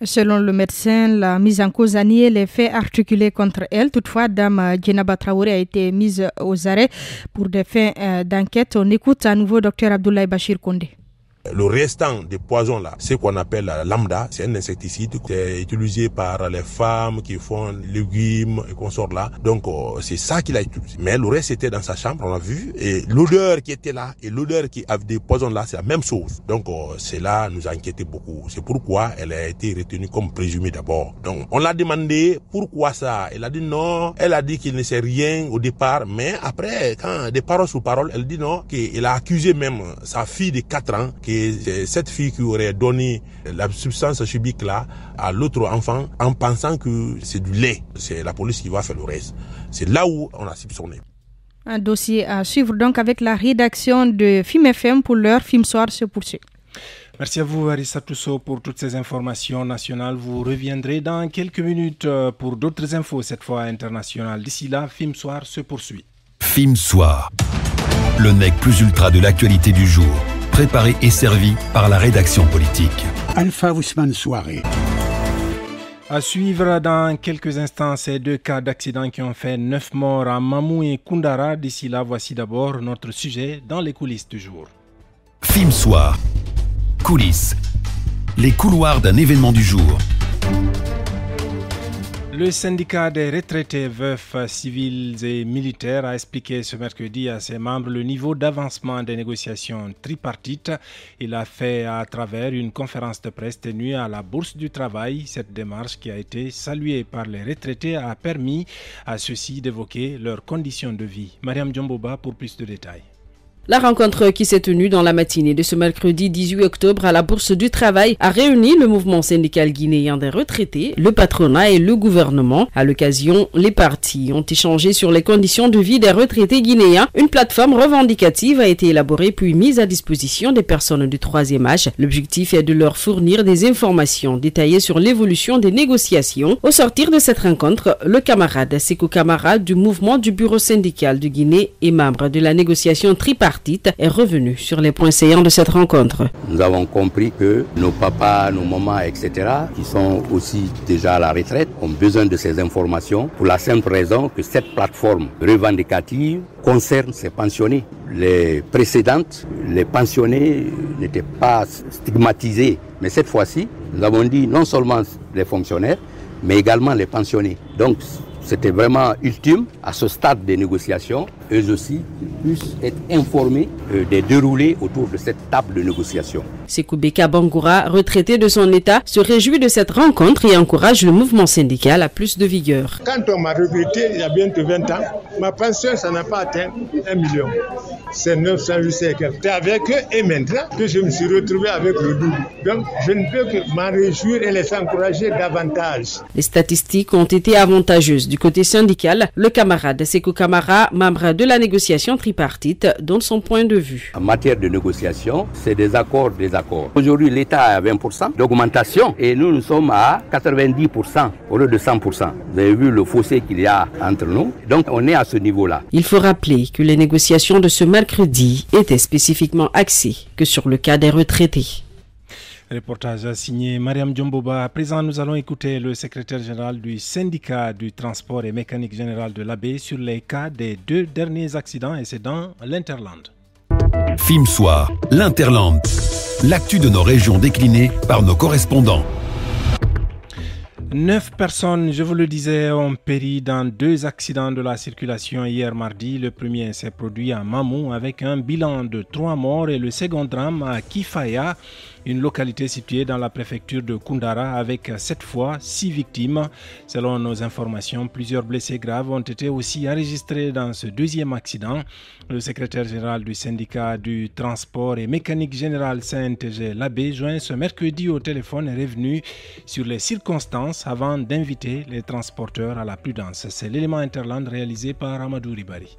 Selon le médecin, la mise en cause a nié les faits articulés contre elle. Toutefois, Dame Djeneba Traoré a été mise aux arrêts pour des fins d'enquête. On écoute à nouveau Dr Abdoulaye Bachir Koundé. Le restant des poisons là, c'est qu'on appelle lambda, c'est un insecticide qui est utilisé par les femmes qui font légumes et consorts là. Donc c'est ça qu'il a utilisé. Mais le reste était dans sa chambre, on a vu, et l'odeur qui était là et l'odeur qui avait des poisons là, c'est la même chose. Donc cela nous a inquiété beaucoup. C'est pourquoi elle a été retenue comme présumée d'abord. Donc on l'a demandé pourquoi ça. Elle a dit non. Elle a dit qu'il ne sait rien au départ, mais après quand des paroles sous paroles, elle dit non, qu'elle a accusé même sa fille de 4 ans. C'est cette fille qui aurait donné la substance chimique là à l'autre enfant en pensant que c'est du lait. C'est la police qui va faire le reste. C'est là où on a soupçonné. Un dossier à suivre donc avec la rédaction de Film FM. Pour l'heure, Film Soir se poursuit. Merci à vous, Arissa Tousso, pour toutes ces informations nationales. Vous reviendrez dans quelques minutes pour d'autres infos, cette fois internationales. D'ici là, Film Soir se poursuit. Film Soir, le nec plus ultra de l'actualité du jour. Préparé et servi par la rédaction politique. Alpha Ousmane Soirée. À suivre dans quelques instants ces 2 cas d'accident qui ont fait 9 morts à Mamou et Koundara. D'ici là, voici d'abord notre sujet dans les coulisses du jour. Film Soir. Coulisses. Les couloirs d'un événement du jour. Le syndicat des retraités veufs civils et militaires a expliqué ce mercredi à ses membres le niveau d'avancement des négociations tripartites. Il a fait à travers une conférence de presse tenue à la Bourse du Travail. Cette démarche qui a été saluée par les retraités a permis à ceux-ci d'évoquer leurs conditions de vie. Mariam Djomboba pour plus de détails. La rencontre qui s'est tenue dans la matinée de ce mercredi 18 octobre à la Bourse du Travail a réuni le mouvement syndical guinéen des retraités, le patronat et le gouvernement. À l'occasion, les partis ont échangé sur les conditions de vie des retraités guinéens. Une plateforme revendicative a été élaborée puis mise à disposition des personnes du 3e âge. L'objectif est de leur fournir des informations détaillées sur l'évolution des négociations. Au sortir de cette rencontre, le camarade Seko Camara du mouvement du bureau syndical de Guinée et membre de la négociation tripartite tripartite est revenu sur les points saillants de cette rencontre. Nous avons compris que nos papas, nos mamans, etc., qui sont aussi déjà à la retraite, ont besoin de ces informations pour la simple raison que cette plateforme revendicative concerne ces pensionnés. Les précédentes, les pensionnés n'étaient pas stigmatisés. Mais cette fois-ci, nous avons dit non seulement les fonctionnaires, mais également les pensionnés. Donc, c'était vraiment ultime à ce stade des négociations, eux aussi puissent être informés des déroulés autour de cette table de négociation. Sékou Beka Bangoura, retraité de son état, se réjouit de cette rencontre et encourage le mouvement syndical à plus de vigueur. Quand on m'a recruté il y a bientôt 20 ans, ma pension, ça n'a pas atteint 1 million. C'est 908 et quelques. C'est avec eux et maintenant que je me suis retrouvé avec le double. Donc je ne peux que m'en réjouir et les encourager davantage. Les statistiques ont été avantageuses. Du côté syndical, le camarade Sékou Kamara, membre de la négociation tripartite, donne son point de vue. En matière de négociation, c'est des accords. Aujourd'hui, l'État a 20% d'augmentation et nous sommes à 90% au lieu de 100%. Vous avez vu le fossé qu'il y a entre nous. Donc, on est à ce niveau-là. Il faut rappeler que les négociations de ce mercredi étaient spécifiquement axées que sur le cas des retraités. Reportage signé Mariam Djomboba. À présent, nous allons écouter le secrétaire général du syndicat du transport et mécanique générale de l'AB sur les cas des 2 derniers accidents et c'est dans l'Interland. Film Soir, l'Interland. L'actu de nos régions déclinées par nos correspondants. 9 personnes, je vous le disais, ont péri dans 2 accidents de la circulation hier mardi. Le premier s'est produit à Mamou avec un bilan de 3 morts et le second drame à Kifaya, une localité située dans la préfecture de Koundara avec cette fois 6 victimes. Selon nos informations, plusieurs blessés graves ont été aussi enregistrés dans ce deuxième accident. Le secrétaire général du syndicat du transport et mécanique générale CNTG, l'AB, joint ce mercredi au téléphone est revenu sur les circonstances avant d'inviter les transporteurs à la prudence. C'est l'élément Interland réalisé par Amadou Ribari.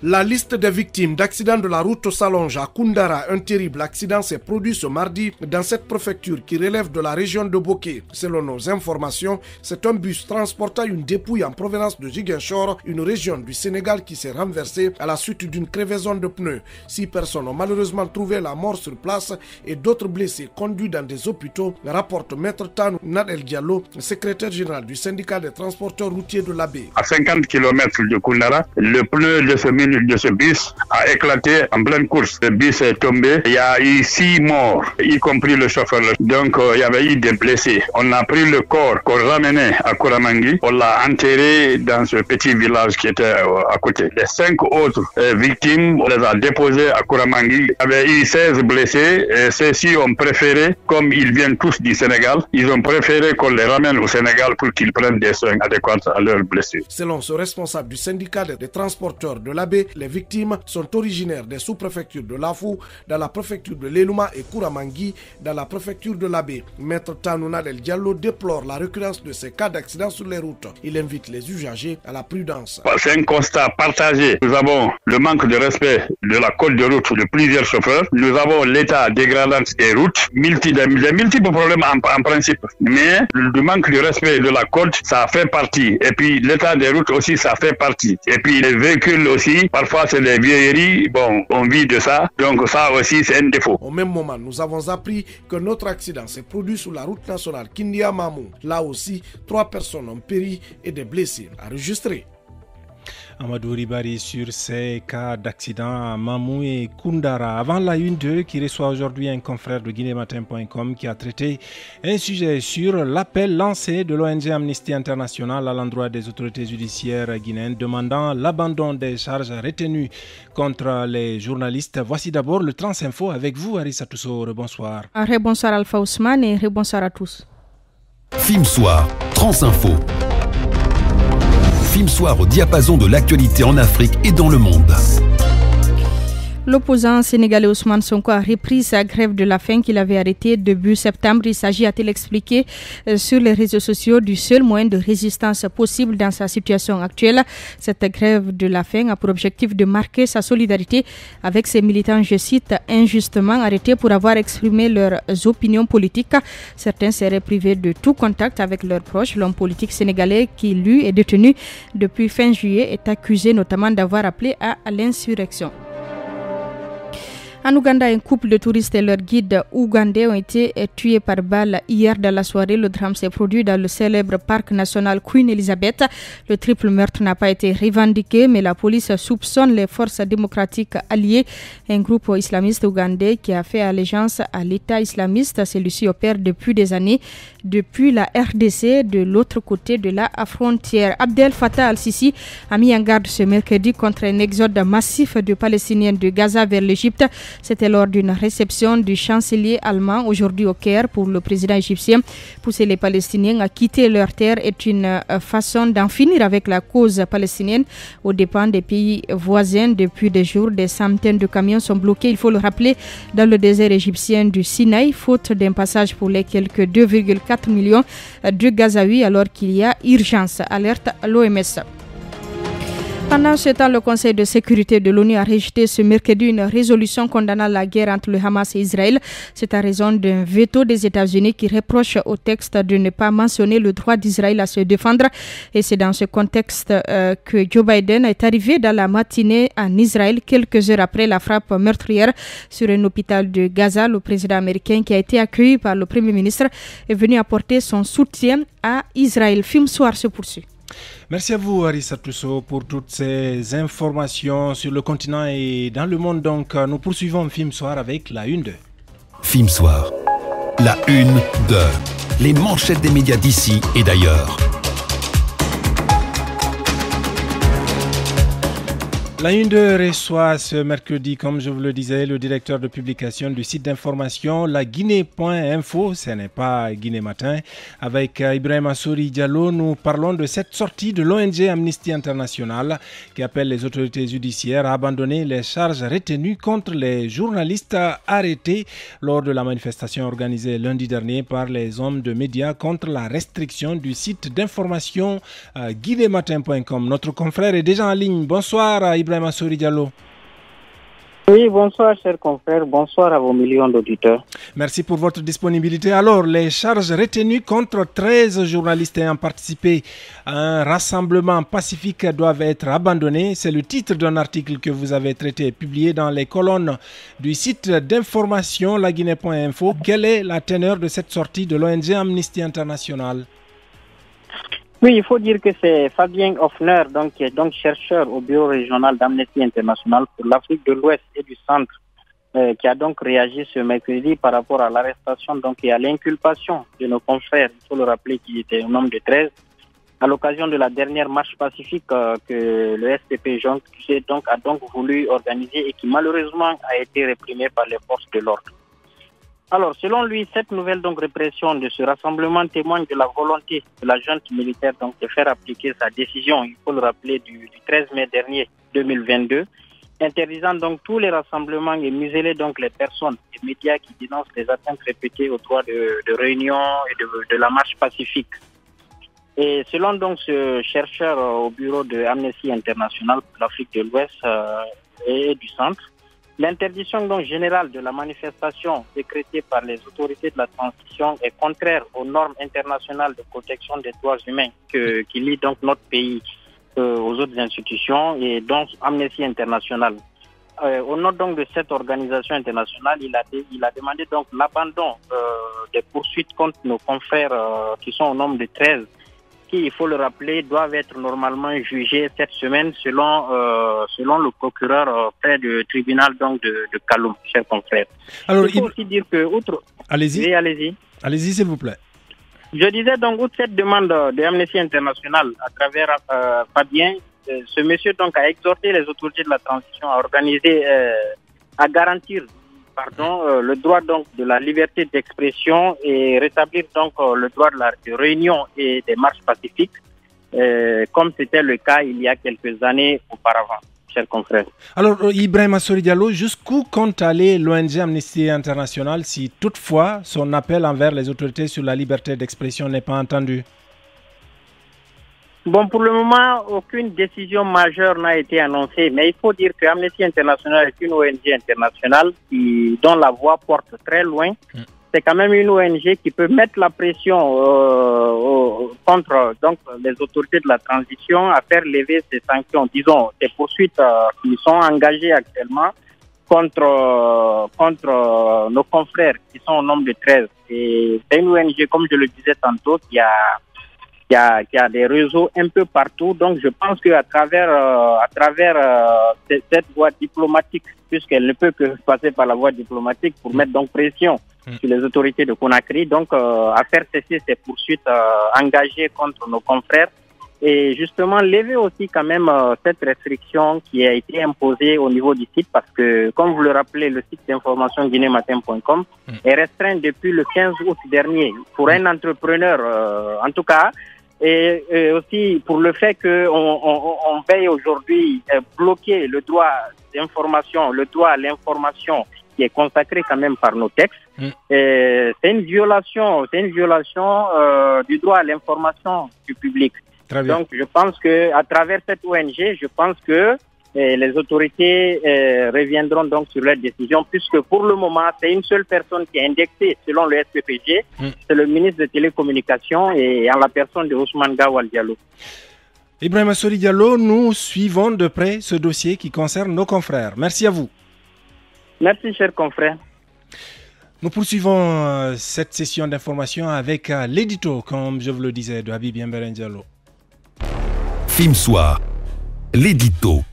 La liste des victimes d'accidents de la route s'allonge à Koundara. Un terrible accident s'est produit ce mardi dans cette préfecture qui relève de la région de Boké. Selon nos informations, c'est un bus transportant une dépouille en provenance de Ziguinchor, une région du Sénégal qui s'est renversée à la suite d'une crevaison de pneus. 6 personnes ont malheureusement trouvé la mort sur place et d'autres blessés conduits dans des hôpitaux, rapporte Maître Tanou Nadel Diallo, secrétaire général du syndicat des transporteurs routiers de l'AB. À 50 km de Koundara, le pneu de ce bus a éclaté en pleine course. Le bus est tombé. Il y a eu 6 morts, y compris le chauffeur. Donc, il y avait eu des blessés. On a pris le corps qu'on ramenait à Kouramangui. On l'a enterré dans ce petit village qui était à côté. Les 5 autres victimes, on les a déposées à Kouramangui. Il y avait eu 16 blessés. Et ceux-ci ont préféré, comme ils viennent tous du Sénégal, ils ont préféré qu'on les ramène au Sénégal pour qu'ils prennent des soins adéquats à leurs blessures. Selon ce responsable du syndicat des transporteurs de l'AB, les victimes sont originaires des sous-préfectures de Lafou, dans la préfecture de l'Elouma et Kouramangui, dans la préfecture de l'Abbé. Maître Tanouna Del Diallo déplore la récurrence de ces cas d'accidents sur les routes. Il invite les usagers à la prudence. C'est un constat partagé. Nous avons le manque de respect de la code de route de plusieurs chauffeurs. Nous avons l'état dégradant des routes, des multiples problèmes en principe. Mais le manque de respect de la code, ça fait partie. Et puis l'état des routes aussi, ça fait partie. Et puis les véhicules aussi, parfois c'est des vieilleries, bon, on vit de ça, donc ça aussi c'est un défaut. Au même moment, nous avons appris qu'un autre accident s'est produit sur la route nationale Kindia-Mamou. Là aussi, 3 personnes ont péri et des blessés enregistrés. Amadou Ribari sur ces cas d'accident à Mamou et Koundara. Avant la 1-2 qui reçoit aujourd'hui un confrère de guinématin.com qui a traité un sujet sur l'appel lancé de l'ONG Amnesty International à l'endroit des autorités judiciaires guinéennes demandant l'abandon des charges retenues contre les journalistes. Voici d'abord le Transinfo avec vous, Arissa Tousso. Bonsoir. Bonsoir Alpha Ousmane et bonsoir à tous. Film Soir, Transinfo. Film Soir au diapason de l'actualité en Afrique et dans le monde. L'opposant sénégalais Ousmane Sonko a repris sa grève de la faim qu'il avait arrêtée début septembre. Il s'agit, a-t-il expliqué sur les réseaux sociaux, du seul moyen de résistance possible dans sa situation actuelle. Cette grève de la faim a pour objectif de marquer sa solidarité avec ses militants, je cite, injustement arrêtés pour avoir exprimé leurs opinions politiques. Certains seraient privés de tout contact avec leurs proches. L'homme politique sénégalais qui, lui, est détenu depuis fin juillet est accusé notamment d'avoir appelé à l'insurrection. En Ouganda, un couple de touristes et leur guide ougandais ont été tués par balle hier dans la soirée. Le drame s'est produit dans le célèbre parc national Queen Elizabeth. Le triple meurtre n'a pas été revendiqué, mais la police soupçonne les forces démocratiques alliées, un groupe islamiste ougandais qui a fait allégeance à l'État islamiste. Celui-ci opère depuis des années, depuis la RDC, de l'autre côté de la frontière. Abdel Fattah al-Sisi a mis en garde ce mercredi contre un exode massif de Palestiniens de Gaza vers l'Égypte. C'était lors d'une réception du chancelier allemand aujourd'hui au Caire pour le président égyptien. Pousser les Palestiniens à quitter leur terre est une façon d'en finir avec la cause palestinienne aux dépens des pays voisins. Depuis des jours, des centaines de camions sont bloqués, il faut le rappeler, dans le désert égyptien du Sinaï, faute d'un passage pour les quelques 2,4 millions de Gazaouis, alors qu'il y a urgence, alerte l'OMS. Pendant ce temps, le Conseil de sécurité de l'ONU a rejeté ce mercredi une résolution condamnant la guerre entre le Hamas et Israël. C'est à raison d'un veto des États-Unis qui reproche au texte de ne pas mentionner le droit d'Israël à se défendre. Et c'est dans ce contexte que Joe Biden est arrivé dans la matinée en Israël, quelques heures après la frappe meurtrière sur un hôpital de Gaza. Le président américain, qui a été accueilli par le Premier ministre, est venu apporter son soutien à Israël. Film Soir se poursuit. Merci à vous, Arissa Tousso, pour toutes ces informations sur le continent et dans le monde. Donc, nous poursuivons Film Soir avec la une de Film Soir, la une de les manchettes des médias d'ici et d'ailleurs. La une de reçoit ce mercredi, comme je vous le disais, le directeur de publication du site d'information La Guinée.info, ce n'est pas Guinée Matin. Avec Ibrahim Assouri Diallo, nous parlons de cette sortie de l'ONG Amnesty International qui appelle les autorités judiciaires à abandonner les charges retenues contre les journalistes arrêtés lors de la manifestation organisée lundi dernier par les hommes de médias contre la restriction du site d'information guinématin.com. Notre confrère est déjà en ligne. Bonsoir Ibrahim Assouri Diallo. Oui, bonsoir chers confrères, bonsoir à vos millions d'auditeurs. Merci pour votre disponibilité. Alors, les charges retenues contre 13 journalistes ayant participé à un rassemblement pacifique doivent être abandonnées. C'est le titre d'un article que vous avez traité et publié dans les colonnes du site d'information laguinée.info. Quelle est la teneur de cette sortie de l'ONG Amnesty International ? Oui, il faut dire que c'est Fabien Hoffner, qui est chercheur au bureau régional d'Amnesty International pour l'Afrique de l'Ouest et du Centre, qui a donc réagi ce mercredi par rapport à l'arrestation et à l'inculpation de nos confrères. Il faut le rappeler qu'il était un nombre de 13 à l'occasion de la dernière marche pacifique que le SPP a donc voulu organiser et qui malheureusement a été réprimée par les forces de l'ordre. Alors, selon lui, cette nouvelle répression de ce rassemblement témoigne de la volonté de la junte militaire de faire appliquer sa décision, il faut le rappeler, du 13 mai dernier 2022, interdisant tous les rassemblements et museler les personnes et médias qui dénoncent les atteintes répétées au droit de réunion et de la marche pacifique. Et selon ce chercheur au bureau de Amnesty International pour l'Afrique de l'Ouest et du Centre, l'interdiction générale de la manifestation décrétée par les autorités de la transition est contraire aux normes internationales de protection des droits humains qui lient notre pays aux autres institutions et donc Amnesty International. Au nom de cette organisation internationale, il a demandé l'abandon des poursuites contre nos confrères qui sont au nombre de 13 qui, il faut le rappeler, doivent être normalement jugés cette semaine selon le procureur près du tribunal de Kaloum, chers confrères. Alors, il faut aussi dire que, outre... Allez-y. Oui, allez-y. Allez-y, s'il vous plaît. Je disais outre cette demande de Amnesty International à travers Fabien, ce monsieur a exhorté les autorités de la transition à organiser, à garantir le droit de la liberté d'expression et rétablir le droit de réunion et des marches pacifiques, comme c'était le cas il y a quelques années auparavant, chers confrères. Alors, Ibrahim Assouri Diallo, jusqu'où compte aller l'ONG Amnesty International si toutefois son appel envers les autorités sur la liberté d'expression n'est pas entendu? Bon, pour le moment, aucune décision majeure n'a été annoncée, mais il faut dire que Amnesty International est une ONG internationale dont la voix porte très loin. C'est quand même une ONG qui peut mettre la pression contre les autorités de la transition à faire lever ces sanctions, disons, ces poursuites qui sont engagées actuellement contre nos confrères qui sont au nombre de 13. Et c'est une ONG, comme je le disais tantôt, qui a des réseaux un peu partout. Donc je pense qu'à travers cette voie diplomatique, puisqu'elle ne peut que passer par la voie diplomatique pour mettre donc pression sur les autorités de Conakry, donc à faire cesser ces poursuites engagées contre nos confrères et justement lever aussi quand même cette restriction qui a été imposée au niveau du site, parce que comme vous le rappelez, le site d'information guinématin.com est restreint depuis le 15 août dernier pour un entrepreneur en tout cas, et aussi pour le fait qu'on veille aujourd'hui bloquer le droit d'information, le droit à l'information qui est consacré quand même par nos textes. C'est une violation du droit à l'information du public. Donc je pense que à travers cette ONG, je pense que les autorités reviendront donc sur leurs décisions, puisque pour le moment, c'est une seule personne qui est indexée selon le SPPG, c'est le ministre des Télécommunications et en la personne de Ousmane Gawal Diallo. Ibrahima Sori Diallo, nous suivons de près ce dossier qui concerne nos confrères. Merci à vous. Merci, chers confrères. Nous poursuivons cette session d'information avec l'édito, comme je vous le disais, de Habib Yemberen Diallo. Film Soir, l'édito.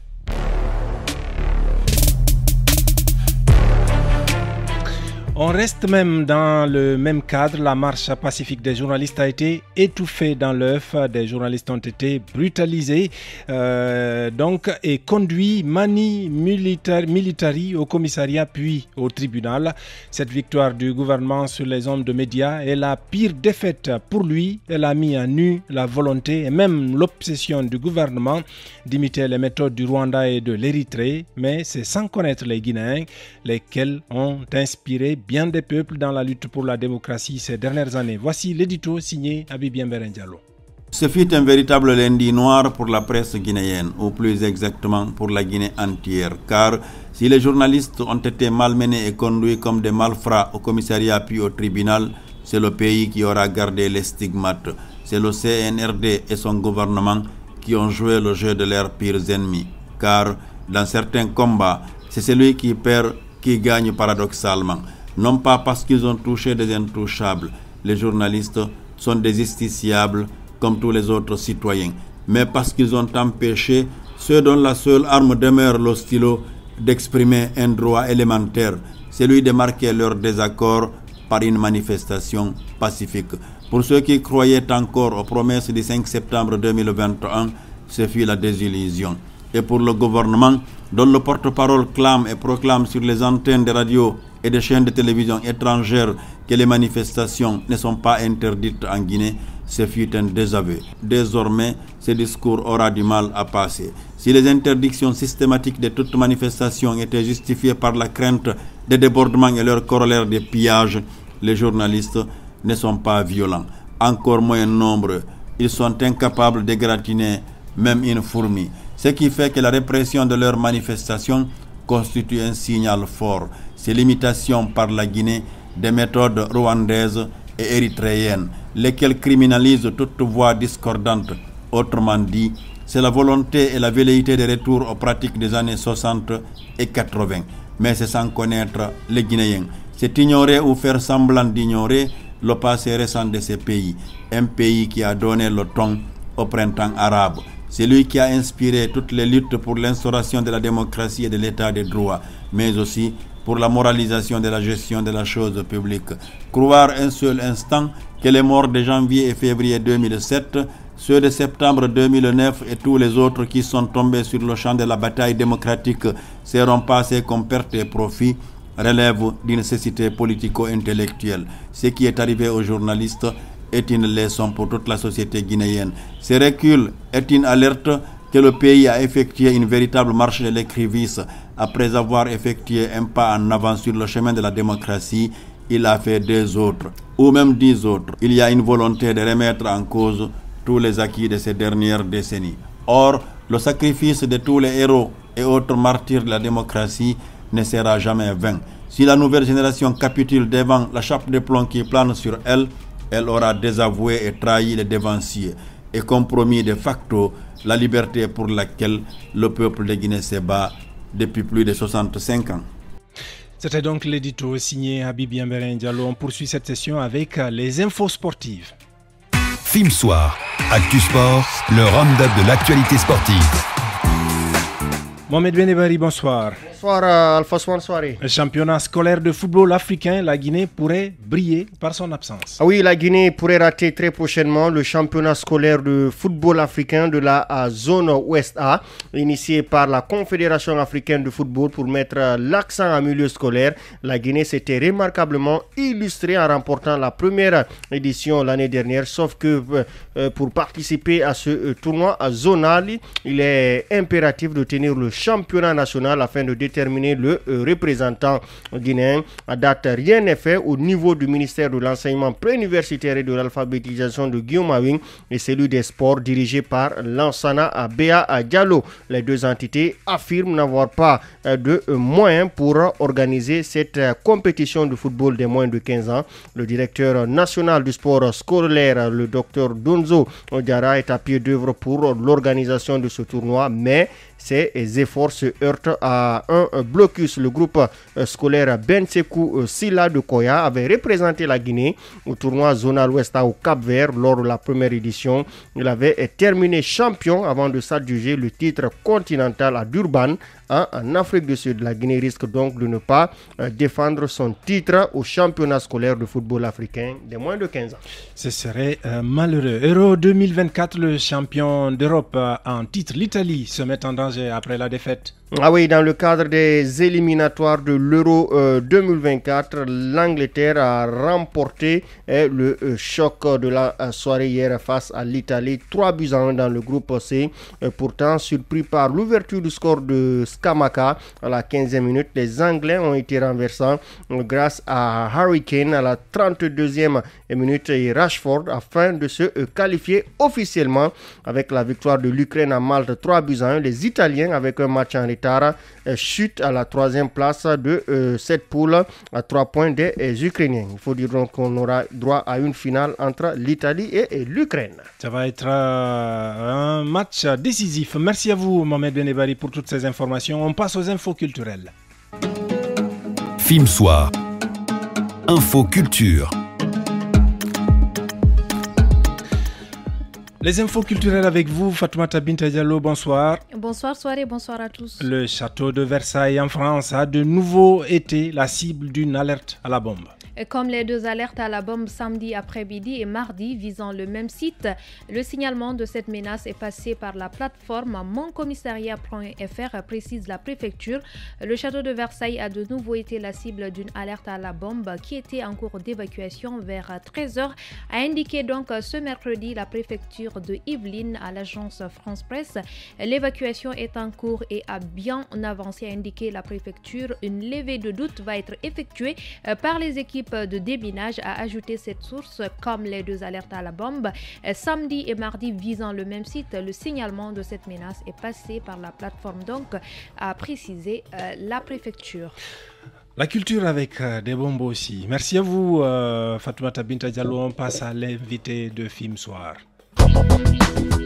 On reste même dans le même cadre. La marche pacifique des journalistes a été étouffée dans l'œuf. Des journalistes ont été brutalisés et conduits mani militari au commissariat puis au tribunal. Cette victoire du gouvernement sur les hommes de médias est la pire défaite pour lui. Elle a mis à nu la volonté et même l'obsession du gouvernement d'imiter les méthodes du Rwanda et de l'Érythrée, mais c'est sans connaître les Guinéens, lesquels ont inspiré bien des peuples dans la lutte pour la démocratie ces dernières années. Voici l'édito signé Habib Yemberen Diallo. Ce fut un véritable lundi noir pour la presse guinéenne, ou plus exactement pour la Guinée entière, car si les journalistes ont été malmenés et conduits comme des malfrats au commissariat puis au tribunal, c'est le pays qui aura gardé les stigmates. C'est le CNRD et son gouvernement qui ont joué le jeu de leurs pires ennemis, car dans certains combats, c'est celui qui perd qui gagne paradoxalement. Non pas parce qu'ils ont touché des intouchables, les journalistes sont des justiciables comme tous les autres citoyens, mais parce qu'ils ont empêché ceux dont la seule arme demeure le stylo d'exprimer un droit élémentaire, celui de marquer leur désaccord par une manifestation pacifique. Pour ceux qui croyaient encore aux promesses du 5 septembre 2021, ce fut la désillusion. Et pour le gouvernement, dont le porte-parole clame et proclame sur les antennes des radios et des chaînes de télévision étrangères que les manifestations ne sont pas interdites en Guinée, ce fut un désaveu. Désormais, ce discours aura du mal à passer. Si les interdictions systématiques de toute manifestation étaient justifiées par la crainte des débordements et leur corollaire des pillages, les journalistes ne sont pas violents. Encore moins nombreux, ils sont incapables d'égratigner même une fourmi. Ce qui fait que la répression de leurs manifestations constitue un signal fort. C'est l'imitation par la Guinée des méthodes rwandaises et érythréennes, lesquelles criminalisent toute voix discordante. Autrement dit, c'est la volonté et la velléité de retour aux pratiques des années 60 et 80. Mais c'est sans connaître les Guinéens. C'est ignorer ou faire semblant d'ignorer le passé récent de ces pays. Un pays qui a donné le ton au printemps arabe. C'est lui qui a inspiré toutes les luttes pour l'instauration de la démocratie et de l'état de droit, mais aussi pour la moralisation de la gestion de la chose publique. Croire un seul instant que les morts de janvier et février 2007, ceux de septembre 2009 et tous les autres qui sont tombés sur le champ de la bataille démocratique seront passés comme perte et profit relève d'une nécessité politico-intellectuelle. Ce qui est arrivé aux journalistes est une leçon pour toute la société guinéenne. Ce recul est une alerte que le pays a effectué une véritable marche de l'écrivisse. Après avoir effectué un pas en avant sur le chemin de la démocratie, il a fait 2 autres, ou même 10 autres. Il y a une volonté de remettre en cause tous les acquis de ces dernières décennies. Or, le sacrifice de tous les héros et autres martyrs de la démocratie ne sera jamais vain. Si la nouvelle génération capitule devant la chape de plomb qui plane sur elle, elle aura désavoué et trahi les devanciers et compromis de facto la liberté pour laquelle le peuple de Guinée se bat depuis plus de 65 ans. C'était donc l'édito signé Habibi Mberen Diallo. On poursuit cette session avec les infos sportives. Film Soir, Actu Sport, le round-up de l'actualité sportive. Mohamed Benebari, bonsoir. Bonsoir Alpha Soirée. Le championnat scolaire de football africain, la Guinée pourrait briller par son absence. Oui, la Guinée pourrait rater très prochainement le championnat scolaire de football africain de la zone Ouest A, initié par la Confédération africaine de football pour mettre l'accent en milieu scolaire. La Guinée s'était remarquablement illustrée en remportant la première édition l'année dernière, sauf que pour participer à ce tournoi zonal, il est impératif de tenir le championnat national afin de déterminer le représentant guinéen. À date, rien n'est fait au niveau du ministère de l'enseignement préuniversitaire et de l'alphabétisation de Guillaume Awing et celui des sports dirigé par Lansana Béa Diallo. Les deux entités affirment n'avoir pas de moyens pour organiser cette compétition de football des moins de 15 ans. Le directeur national du sport scolaire, le docteur Donzo Odiara, est à pied d'œuvre pour l'organisation de ce tournoi, mais ces efforts se heurtent à un blocus. Le groupe scolaire Ben Sekou Silla de Koya avait représenté la Guinée au tournoi zonal Ouest au Cap-Vert lors de la première édition. Il avait terminé champion avant de s'adjuger le titre continental à Durban en Afrique du Sud. La Guinée risque donc de ne pas défendre son titre au championnat scolaire de football africain des moins de 15 ans. Ce serait malheureux. Euro 2024, le champion d'Europe en titre, l'Italie, se met en danger après la défaite. Ah oui, dans le cadre des éliminatoires de l'Euro 2024, l'Angleterre a remporté le choc de la soirée hier face à l'Italie, 3-1 dans le groupe C. Pourtant, surpris par l'ouverture du score de Scamacca à la 15e minute, les Anglais ont été renversants grâce à Harry Kane à la 32e minute et Rashford afin de se qualifier officiellement. Avec la victoire de l'Ukraine à Malte 3-1, les Italiens, avec un match en retard, chute à la 3e place de cette poule à 3 points des Ukrainiens. Il faut dire donc qu'on aura droit à une finale entre l'Italie et l'Ukraine. Ça va être un match décisif. Merci à vous, Mohamed Benebari, pour toutes ces informations. On passe aux infos culturelles. Film Soir, Info Culture. Les infos culturelles avec vous, Fatoumata Binta Diallo, bonsoir. Bonsoir Soirée, bonsoir à tous. Le château de Versailles en France a de nouveau été la cible d'une alerte à la bombe. Comme les deux alertes à la bombe samedi après-midi et mardi visant le même site, le signalement de cette menace est passé par la plateforme moncommissariat.fr, précise la préfecture. Le château de Versailles a de nouveau été la cible d'une alerte à la bombe qui était en cours d'évacuation vers 13h, a indiqué donc ce mercredi la préfecture de Yvelines à l'agence France Presse. L'évacuation est en cours et a bien avancé, a indiqué la préfecture. Une levée de doute va être effectuée par les équipes de déminage, a ajouté cette source. Comme les deux alertes à la bombe samedi et mardi visant le même site, le signalement de cette menace est passé par la plateforme, donc a précisé la préfecture. La culture avec des bombes aussi. Merci à vous Fatoumata Binta Diallo. On passe à l'invité de Film Soir.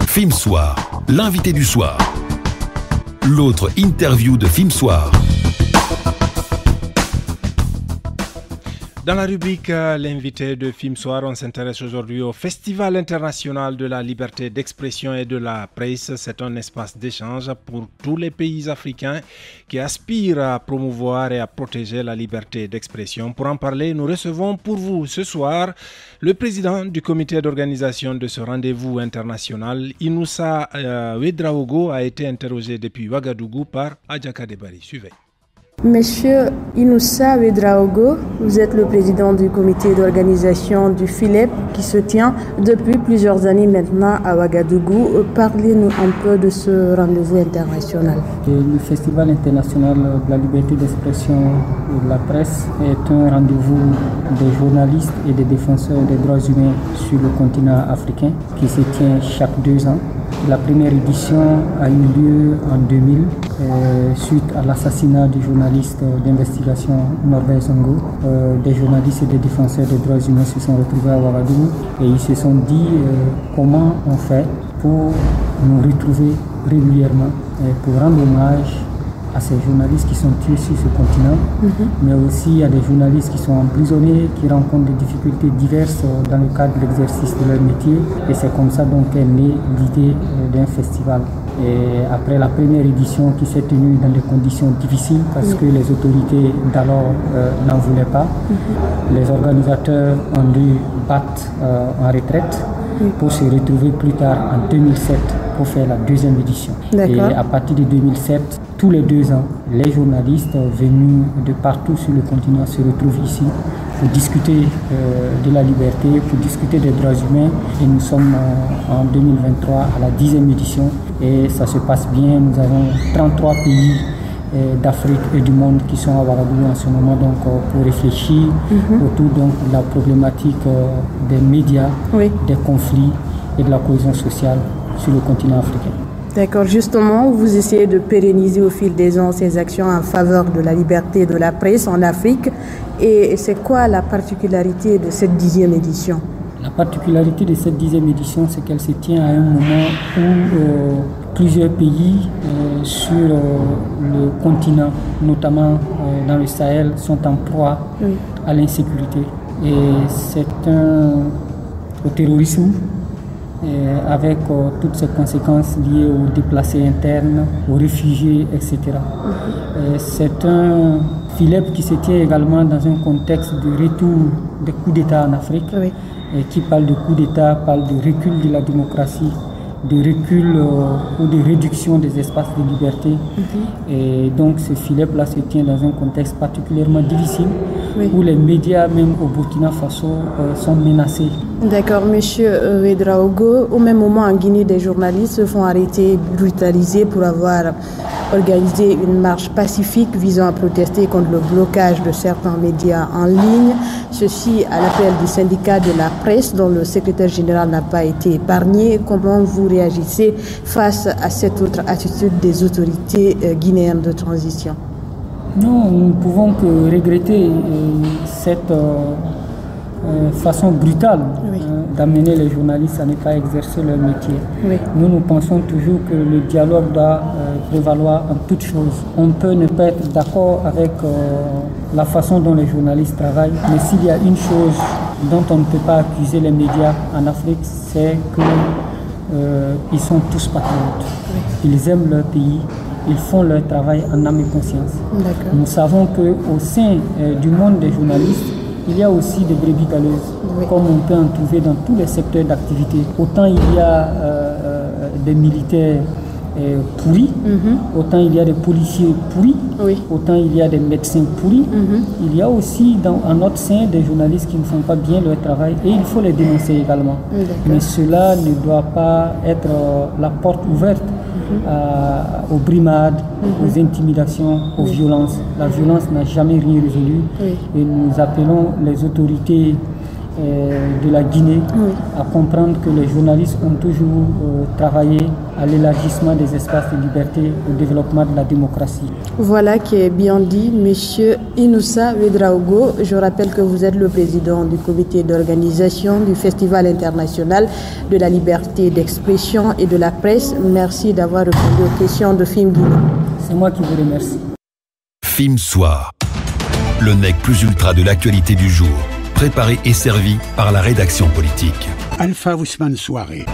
Film Soir, l'invité du soir. L'autre interview de Film Soir. Dans la rubrique l'invité de Film Soir, on s'intéresse aujourd'hui au Festival international de la liberté d'expression et de la presse. C'est un espace d'échange pour tous les pays africains qui aspirent à promouvoir et à protéger la liberté d'expression. Pour en parler, nous recevons pour vous ce soir le président du comité d'organisation de ce rendez-vous international, Inoussa Ouedraogo, a été interrogé depuis Ouagadougou par Adjaka Debari. Suivez. Monsieur Inoussa Ouedraogo, vous êtes le président du comité d'organisation du FILEP qui se tient depuis plusieurs années maintenant à Ouagadougou. Parlez-nous un peu de ce rendez-vous international. Le Festival international de la liberté d'expression et de la presse est un rendez-vous des journalistes et des défenseurs des droits humains sur le continent africain qui se tient chaque 2 ans. La première édition a eu lieu en 2000 suite à l'assassinat du journaliste d'investigation Norbert Zongo. Des journalistes et des défenseurs des droits humains se sont retrouvés à Ouagadougou et ils se sont dit comment on fait pour nous retrouver régulièrement et pour rendre hommage à ces journalistes qui sont tués sur ce continent, mais aussi à des journalistes qui sont emprisonnés, qui rencontrent des difficultés diverses dans le cadre de l'exercice de leur métier. Et c'est comme ça donc qu'est née l'idée d'un festival. Et après la première édition qui s'est tenue dans des conditions difficiles parce que les autorités d'alors n'en voulaient pas, les organisateurs ont dû battre en retraite pour se retrouver plus tard en 2007 pour faire la deuxième édition. Et à partir de 2007, tous les 2 ans, les journalistes venus de partout sur le continent se retrouvent ici pour discuter de la liberté, pour discuter des droits humains. Et nous sommes en 2023 à la 10e édition et ça se passe bien. Nous avons 33 pays d'Afrique et du monde qui sont à Ouagadougou en ce moment donc, pour réfléchir autour donc, de la problématique des médias, des conflits et de la cohésion sociale sur le continent africain. D'accord, justement, vous essayez de pérenniser au fil des ans ces actions en faveur de la liberté de la presse en Afrique. Et c'est quoi la particularité de cette 10e édition ? La particularité de cette 10e édition, c'est qu'elle se tient à un moment où plusieurs pays sur le continent, notamment dans le Sahel, sont en proie à l'insécurité. Et c'est au terrorisme, avec toutes ces conséquences liées aux déplacés internes, aux réfugiés, etc. C'est un FILEP qui se tient également dans un contexte de retour des coups d'État en Afrique, et qui parle de coups d'État, parle de recul de la démocratie, de recul ou de réduction des espaces de liberté. Et donc ce FILEP-là se tient dans un contexte particulièrement difficile, où les médias, même au Burkina Faso, sont menacés. D'accord, monsieur Ouedraogo. Au même moment, en Guinée, des journalistes se font arrêter, brutalisés pour avoir organisé une marche pacifique visant à protester contre le blocage de certains médias en ligne. Ceci à l'appel du syndicat de la presse, dont le secrétaire général n'a pas été épargné. Comment vous réagissez face à cette autre attitude des autorités guinéennes de transition? Non, nous ne pouvons que regretter cette façon brutale d'amener les journalistes à ne pas exercer leur métier. Nous pensons toujours que le dialogue doit prévaloir en toutes choses. On peut ne pas être d'accord avec la façon dont les journalistes travaillent, mais s'il y a une chose dont on ne peut pas accuser les médias en Afrique, c'est qu'ils sont tous patriotes. Ils aiment leur pays. Ils font leur travail en âme et conscience. Nous savons qu'au sein du monde des journalistes, il y a aussi des brebis galeuses, comme on peut en trouver dans tous les secteurs d'activité. Autant il y a des militaires pourris, autant il y a des policiers pourris, autant il y a des médecins pourris. Il y a aussi en notre sein des journalistes qui ne font pas bien leur travail et il faut les dénoncer également. Mais cela ne doit pas être la porte ouverte aux brimades, aux intimidations, aux violences. La violence n'a jamais rien résolu et nous appelons les autorités de la Guinée à comprendre que les journalistes ont toujours travaillé à l'élargissement des espaces de liberté, au développement de la démocratie. Voilà qui est bien dit, Monsieur Inoussa Ouedraogo. Je rappelle que vous êtes le président du comité d'organisation du Festival international de la liberté d'expression et de la presse. Merci d'avoir répondu aux questions de FIM Guinée. C'est moi qui vous remercie. FIM Soir, le nec plus ultra de l'actualité du jour. Préparé et servi par la rédaction politique. Alpha Ousmane Soirée.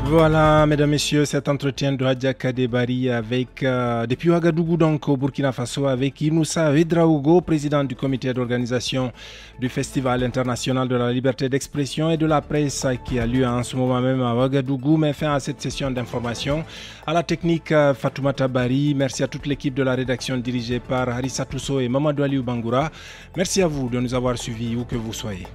Voilà, mesdames, messieurs, cet entretien de Hadja Kadebari avec, depuis Ouagadougou, donc au Burkina Faso, avec Inoussa Ouedraogo, président du comité d'organisation du Festival international de la liberté d'expression et de la presse qui a lieu en ce moment même à Ouagadougou, met fin à cette session d'information. À la technique, Fatoumata Bari. Merci à toute l'équipe de la rédaction dirigée par Harissa Tousso et Mamadou Aliou Bangoura. Merci à vous de nous avoir suivis où que vous soyez.